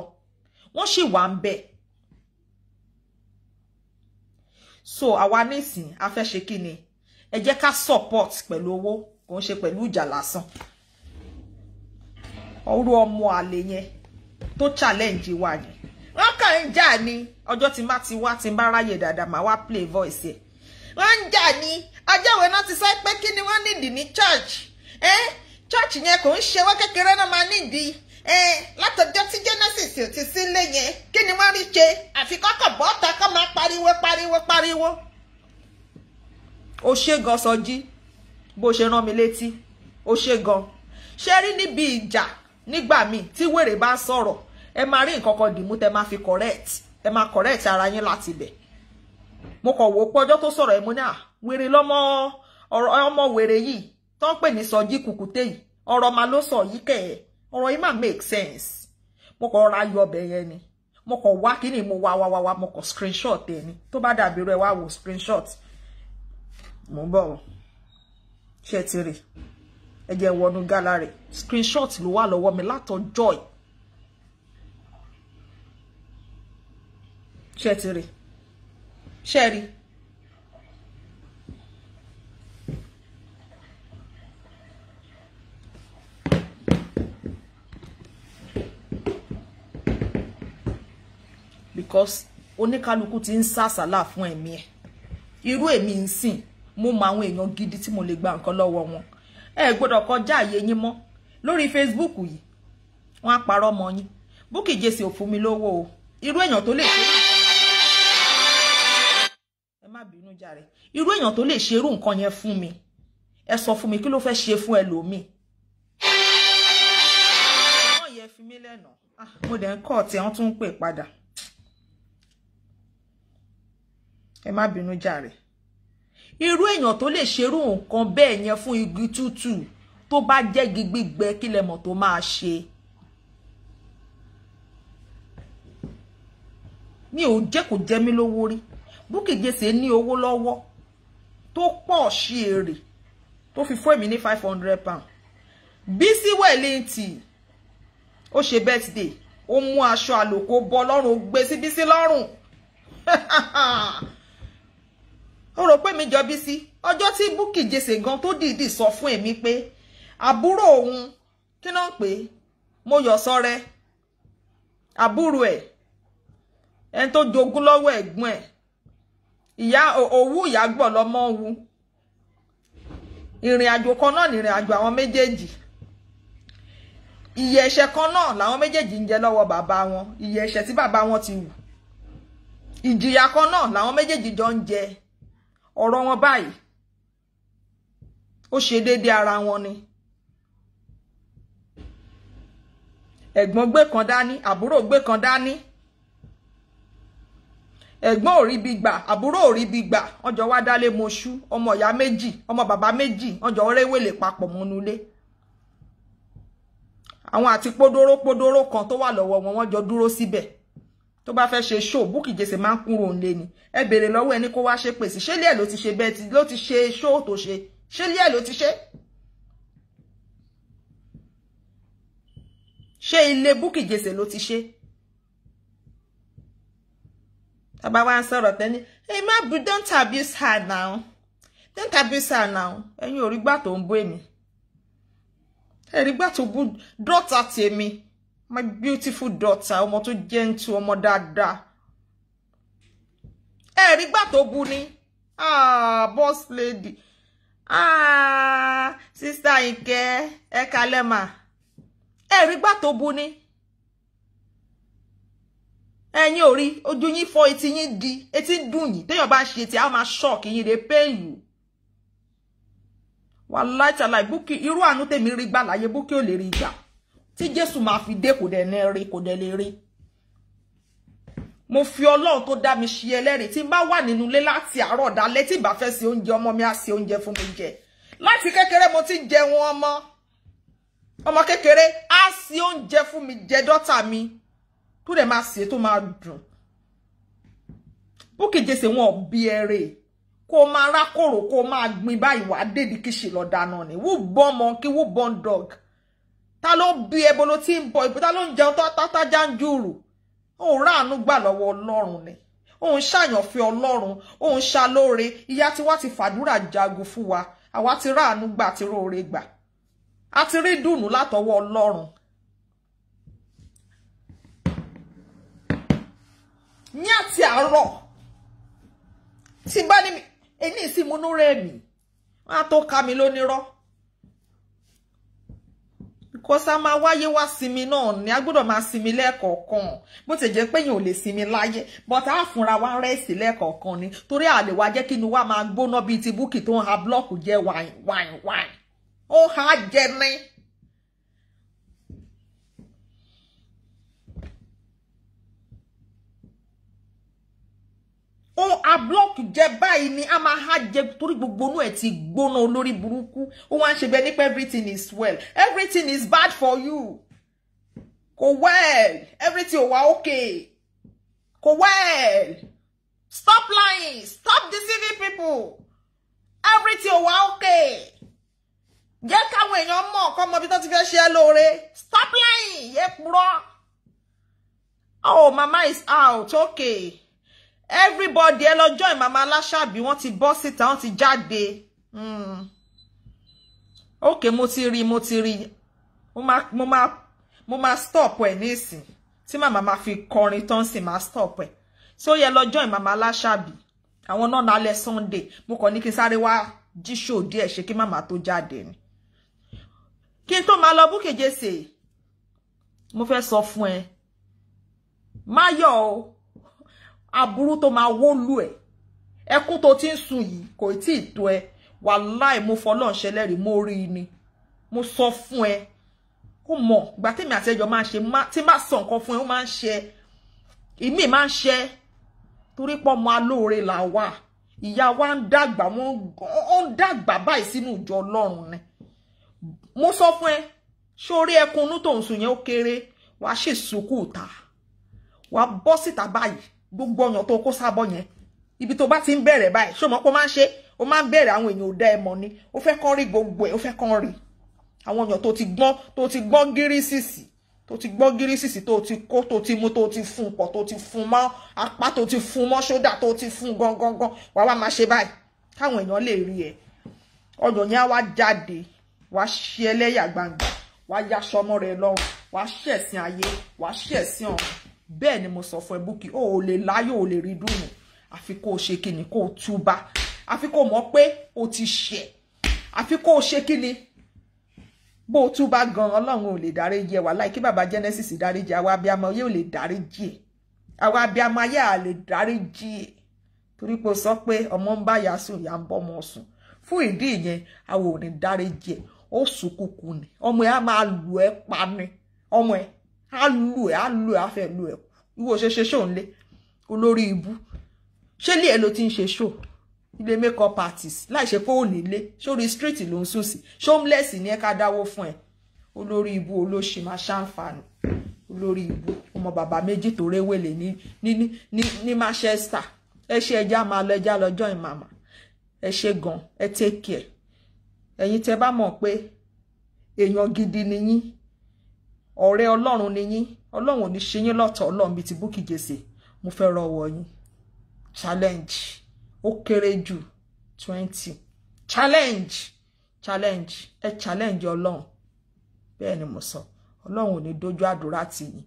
Speaker 5: Wọ́n sì wà ń bẹ̀. So àwa nísìn a fẹ́ ṣe kíni? Ẹ jẹ́ ká support pẹ̀lú owó, kò ń ṣe pẹ̀lú ìjà lásán. Ọ̀rọ̀ ọmọ àlè yẹn tó challenge wa yẹn. Wọ́n kàn ń jà ní ọjọ́ tí má ti wá tí ń bá ráyè dáadáa máa wá play voice ẹ̀. Wọ́n ń jà ní ọjọ́ ìwé náà ti sọ pé kí ni wọ́n nídìí ní church. church yẹn kò ń ṣe wọ́n kékeré náà máa nídìí látọjọ́ tí Genesis ò ti sílé yẹn kí ni wọ́n rí ṣe àfi kọ́kọ́ bọ́ta kọ́ máa pariwo. ó ṣe gan Sọjí bó ṣe rán mi létí ó ṣe gan. ṣe rí níbi ìjà nígbà míì tí wèrè bá sọ̀rọ̀ ẹ máa rí nǹkan kan dìmú tẹ máa fi correct ẹ máa correct ara yín láti bẹ̀. mo kàn wò pé ọjọ́ tó sọ̀rọ̀ ẹ mo ní wèrè lọ́mọ ọmọ wèrè yìí tó ń pè ní Sọjí Kùkùté yìí ọ̀rọ̀ máa ló sọ yìí kẹ̀ ẹ́ ọ̀rọ̀ yìí máa make sense. mo kàn ra yọ ọbẹ̀ yẹn ni mo kàn wá kíni mo wá mo kàn screenshot ẹ ni tó bá dàbí rẹ wá wò screenshot mo ń bọ̀ ṣe ti rí ẹ jẹ́ wọnú gallery screenshot ló wà lọ́wọ́ mi látọjọ́ ẹ̀ ṣe ti rí ṣe rí because oníkálukú ti ń sàsálà fún ẹ̀mí ẹ̀ irú èmi ń sìn mo mọ àwọn èèyàn gidi tí mo lè gba nǹkan lọ́wọ́ wọn ẹ gbọ́dọ̀ kọjá àyè yín mọ́ lórí Facebook yìí wọ́n á parọ́ mọ́ yín Bukky Jesse ò fún mi lówó o irú èèyàn tó lè ṣe ẹ má bínú jàre irú èèyàn tó lè ṣe irú nǹkan yẹn fún mi ẹ sọ fún mi kí ló fẹ́ ṣe fún ẹlòmíì wọ́n yẹ fi mí lẹ́nà mo dẹ̀ ń kọ́ tí wọ́n tún ń pè padà ẹ má bínú jàre irú èèyàn tó lè ṣerú nǹkan bẹ́ẹ̀ yẹn fún igi tútù tó bá jẹ́ igi gbígbẹ kí lẹ mọ̀ tó máa ṣe mi ò jẹ́ kò jẹ́ mi lówó rí Bukky Jesse ní owó lọ́wọ́ tó pọ̀ sí èrè tó fi fún èmi ní £500 Bísí Wẹ̀líǹtì ó ṣe birthday ó mú aṣọ àlòkò bọ́ lọ́rùn ó gbé sí Bísí lọ́rùn ó rò pé mi jọ Bísí ọjọ́ tí Bukky Jesse gan tó dìídì sọ fún èmi pé àbúrò òun kí náà ń pè mo yọ̀ sọ́rẹ́ àbúrò ẹ̀ ẹni tó jogún lọ́wọ́ ẹ̀gbọ́n ẹ̀ ìyá òwú ìyá gbọ́ lọ́mọ wu ìrìn àjò kan náà nìrìn àjò àwọn méjèèjì ìyẹ̀ ẹ̀ṣẹ̀ kan náà làwọn méjèèjì ń jẹ lọ́wọ́ bàbá wọn ìyẹ̀ ẹ̀ṣẹ̀ tí bàbá wọn ti wù ìjìyà kan náà làwọn méjèèjì jọ ń jẹ ọ̀rọ̀ wọn báyìí ó ṣe déédéé ara wọn ni ẹ̀gbọ́n gbé kan dání àbúrò gbé kan dání ẹ̀gbọ́n ò rí bí gbà àbúrò ò rí bí gbà wọ́n jọ wá dálé moṣú ọmọ ìyá méjì ọmọ bàbá méjì wọ́n jọ réwèlè papọ̀ mọ́nulé àwọn àti pódóró kan tó wà lọ́wọ́ wọn wọ́n jọ dúró síbẹ̀ tó bá fẹ́ ṣe show Bukky Jesse máa ń kúrò ńlé ni ẹ béèrè lọ́wọ́ ẹni kó wá ṣe pèsè ṣé lé ló ti ṣe bẹ́ẹ̀ ló ti ṣe show tó ṣe ṣé lé ló ti ṣe ṣé ilé Bukky Jesse ló ti ṣe tàbá wá ń sọ̀rọ̀ tẹ́ni hey ma bu don't abuse her now ẹ̀yin ò rí gbà tó ń bú èmi ẹ rí gbà tó bú daughter tèmi my beautiful daughter ọmọ tó gentle ọmọ dáadáa ẹ rí gbà tó bú ni boss lady sister Ike ẹ kalẹ̀ mà ẹ rí gbà tó bú ni ẹ̀yin ò rí ojú yín fọ́ etí yín di etí dùn yín téèyàn bá ṣe tí a máa shock yín dey pain you wallahi taala Bukky irú àánú tèmi rí gbà láyé Bukky ò lè rí gbà tí Jésù máa fi dé kò dẹ̀ ní rí kò dẹ̀ lè rí mo fi Ọlọ́run tó dá mi ṣe ẹlẹ́rìí tí n bá wà nínú ilé láti àárọ̀ dalẹ́ tí bá fẹ́ ṣe oúnjẹ ọmọ mi á ṣe oúnjẹ fún mi jẹ láti kékeré mo ti jẹun ọmọ kékeré á ṣe oúnjẹ fún mi jẹ dọ́tà mi tó dẹ̀ máa ṣe tó máa dùn Bukky Jesse wọn bí ẹrẹ kó máa rákòrò kó máa gbin báyìí wá débi kíṣì lọ dáná ni who born monkey who born dog ta ló bí ẹbọ ló ti ń bọ ìbò ta ló ń jẹun tátá jáǹjúrù òun ráàánú gbà lọ́wọ́ Ọlọ́run ni òun ṣàyànfẹ́ Ọlọ́run òun ṣàlóore ìyá tí wá ti fàdúrà jagun fún wa àwa ti ráàánú gbà àti róore gbà àti rí dùnú látọwọ́ Ọlọ́run ní àti àárọ̀ tí bá ní ẹni ìsìnmúnú rẹ̀ mi wọ́n á tó ká mi lónírọ́ kó sá máa wáyé wá sinmi náà ni a gbọ́dọ̀ máa sinmi lẹ́ẹ̀kọ̀ọ̀kan bó ti jẹ́ pé yẹn ò lè sinmi láyé but a fúnra wa rẹ́sì lẹ́ẹ̀kọ̀ọ̀kan ni torí a lè wá jẹ́ kí inú wa máa gbóná bíi ti Bukky tó ń ha blọ́ọ̀kù jẹ́ wáìn ó ha jẹ ní. ó a blọ́ọ̀kù jẹ báyìí ni a máa ha jẹ torí gbogbo inú ẹ̀ ti gbóná olórí burúkú ó wá ń ṣe bẹ́ẹ̀ nípa everything is well everything is bad for you kò well everything ò wá okay kò well stop lying stop deceiving people everything ò wá okay jẹ́ káwọn èèyàn mọ̀ kọ́ mọ bí tó ti fẹ́ ṣe é lóore stop lying yẹ purọ́ oh mama is out okay. Everybody ẹ lọ join Mama Aláṣàbí wọ́n ti bọ́ síta wọ́n ti jáde okay mo ti rí mo máa stop ẹ nísìn tí màmá máa fi kọrin tán sì máa stop ẹ so yẹ lọ join Mama Aláṣàbí àwọn náà nálẹ̀ Sunday mo kàn ní kí n sáré wá jí show díẹ̀ ṣe kí màmá tó jáde ni kí n tó máa lọ Bukky Jesse mo fẹ́ sọ fún ẹ má yọ̀ o aburú tó máa wó lù ẹ ẹkún tó ti ń sun yìí kò tí ì tó ẹ wàláì mo fọlọ́n ṣẹlẹ́rìí mo rí ni mo sọ fún ẹ ó mọ̀ ìgbà tèmi àti ẹjọ́ máa ń ṣe tí má sọ nǹkan fún ẹ ó máa ń ṣe ìmí máa ń ṣe torí pọ́ ọmọ alóore là wà ìyá wa ń dàgbà wọ́n ń dàgbà báyìí sínú ìjọ Ọlọ́run ni mo sọ fún ẹ sórí ẹkúnnú tó ń sun yẹn ó kéré wàá ṣe sùkú ta wàá bọ́ síta báyìí gbogbo ọyàn tó kó sábọ yẹn ibi tó bá ti ń bẹ̀rẹ̀ báyìí ṣó mọ̀ pé ó máa ń ṣe ó máa ń bẹ̀rẹ̀ àwọn èèyàn ò dá ẹ mọ̀ ni ó fẹ́ kàn rí gbogbo ẹ̀ ó fẹ́ kàn rí àwọn ọyàn tó ti gbọ́n gírísìsì tó ti kó tó ti mú tó ti fún pọ̀ tó ti fún mọ́ apá tó ti fún mọ́ ṣódà tó ti fún gangan wàá wá máa ṣe báyìí káwọn èèyàn lè rí ẹ ọyàn yẹn á wá jáde wàá ṣe ẹlẹ́yà gbangba wàá yaṣọ ọmọ rẹ lọ́rùn wàá ṣẹ̀sìn ayé wàá ṣẹ̀sìn ọ̀run bẹ́ẹ̀ ni mo sọ fún ẹ Bukky o lè láyọ̀ o lè rí dùnú àfi kó o ṣe kíni kó o túbá àfi kó o mọ̀ pé o ti ṣẹ̀ àfi kó o ṣe kíni bó o túbá gan Ọlọ́run ò lè dáríjì ẹ wà láì kí bàbá Genesis dáríjì àwa abiyamọ yóò lè dáríjì ẹ àwa abiyamọ ayé à lè dáríjì ẹ torí pé o sọ pé ọmọ ń bá ìyá sùn ìyá ń bọ́ ọmọ sùn fún ìdí ìyẹn àwọn ò ní dáríjì ẹ ó sùn kúkú ni ọmọ ẹ á máa lù ẹ pa ni ọmọ ẹ á lù ẹ á fẹ́ lù ẹ ìwọ ṣe show nle olórí ibu ṣé lé ẹ ló ti ń ṣe show ilé makeup artist láì ṣe pé ó nílé sórí street ló ń sùn sí homeless ní ẹ ká dáwó fún ẹ olórí ibu olóṣì máa ṣàǹfààní olórí ibu ọmọ bàbá méjì tó réwèlé ní Manchester ẹ ṣe ẹja máa lọ ẹja lọ join mama ẹ ṣe gan ẹ take care ẹ̀yin tẹ́ bá mọ̀ pé èèyàn gidi ni yín ọ̀rẹ́ Ọlọ́run ni yín Ọlọ́run ò ní ṣe yín lọ́tọ̀ Ọlọ́run bíi ti Bukky Jesse mo fẹ́ rọwọ́ yín challenge ó kéré jù 20 challenge ẹ challenge Ọlọ́run bẹ́ẹ̀ ni mo sọ Ọlọ́run ò ní dojú àdúrà tì yín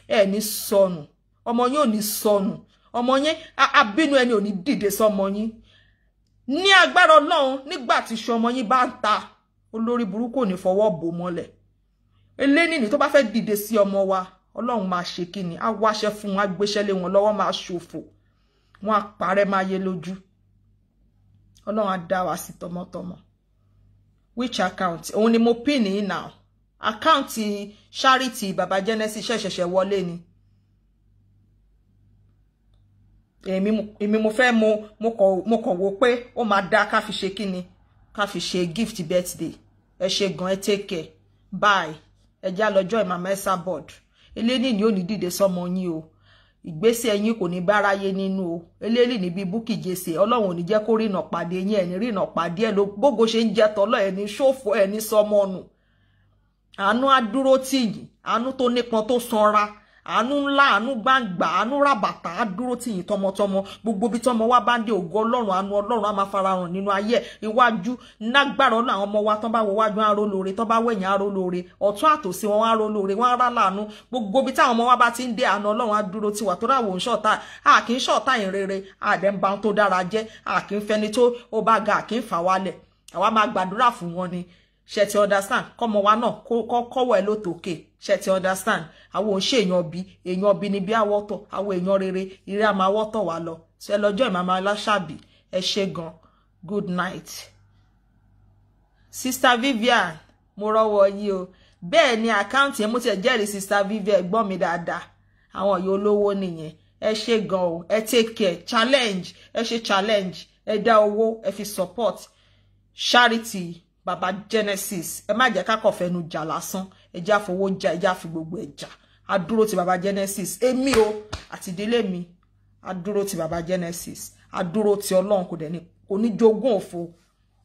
Speaker 5: ẹ ní sọnù ọmọ yín ò ní sọnù ọmọ yín abínú ẹni ò ní dìde sọmọ yín ní agbára Ọlọ́run nígbà tí ṣọmọ yín bá ń ta olórí burúkú ò ní fọwọ́ bò mọ́lẹ̀ eléni tó bá fẹ́ dìde sí ọmọ wa Ọlọ́run máa ṣe kíni á wáṣẹ́ fún wọn á gbéṣẹ́ lé wọn lọ́wọ́ máa ṣòfò wọn á parẹ́ máa yé lójú Ọlọ́run á dá wa sí tọmọtọmọ which account òun ni mo pin ní now account charity baba Genesis ṣẹ̀ṣẹ̀ṣẹ̀ wọlé ni èmi mo fẹ́ mo kàn wò pé ó máa dá ká fi ṣe kíni ká fi ṣe gift birthday ẹ ṣe gan ẹ take care bye ẹ já lọ́jọ́ Mama Esabod eléni ni ó ní dìde sọmọ yín o ìgbésẹ̀ yín kò ní báráyé nínú o eléni ní bí Bukky Jesse Ọlọ́run ò ní jẹ́ kó rìnà pàdé yín ẹ ní rìnà pàdé ẹ ló bógo ṣe ń jẹ́ tọ́lọ́ ẹ ní ṣòfò ẹ ní sọmọ nù àánú á dúró tì yín àánú tó nípọn tó sanra àánú ńlá àánú gbangba àánú ràbàtà á dúró tì yín tọmọtọmọ gbogbo bí tọmọ wa bá ń dé ògo Ọlọ́run àánú Ọlọ́run á máa farahàn nínú ayé iwájú nágbára Ọlọ́run àwọn ọmọ wa tán bá wo wájú á ró lóore tán bá wẹ̀yìn á ró lóore ọ̀tún àtòsí wọn á ró lóore wọn á rá láàánú gbogbo bí táwọn ọmọ wa bá ti ń dé àánú Ọlọ́run á dúró tiwa tó ráwò ń ṣọ̀tá a kì í ṣọ̀tá yín rere àdẹ̀ ń ba tó dára jẹ́ a kì í fẹni tó ó bá ga a kì í fà wálẹ̀ àwa máa gbàdúrà fún wọn ni ṣé ti understand komo wa náà ko we lo toke ṣé ti understand àwọn ṣe èyàn bí ni bí awoto àwọn èyàn rere ire a ma woto wa lọ ṣé lọ́jọ́ mama Lashabi ẹ ṣé gan good night Sister Vivian mo rọ́wọ́ yín o bẹ́ẹ̀ ni account yẹn mo ti jẹ́rìí Sister Vivian gbọ́ mi dáadáa àwọn yo lówó nìyẹn ẹ ṣé gan o ẹ take care challenge ẹ ṣe challenge ẹ dá owó ẹ fi support charity Baba Genesis ẹ má jẹ́ ká kàn fẹnu jà lásán ẹ já fowó jà ẹ já fi gbogbo ẹ jà a dúró ti Baba Genesis èmi o àti ìdílé mi a dúró ti Baba Genesis a dúró ti Ọlọ́run kò dẹ̀ ní kò ní jogún òfo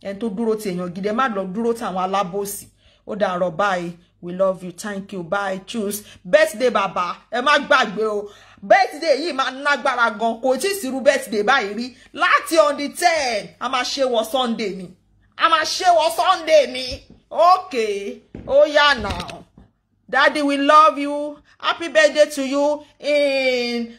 Speaker 5: ẹni tó dúró ti èèyàn gidi ẹ má lọ dúró ti àwọn alábòsí ó dàárọ̀ bye we love you thank you bye choose birthday baba ẹ má gbàgbé o birthday yìí máa nágbára gan kò tí sírú birthday báyìí rí láti on the 10 a máa ṣe wọ Sunday ni a máa ṣe wọ Sunday ni okay oh yeah now daddy we love you happy birthday to you in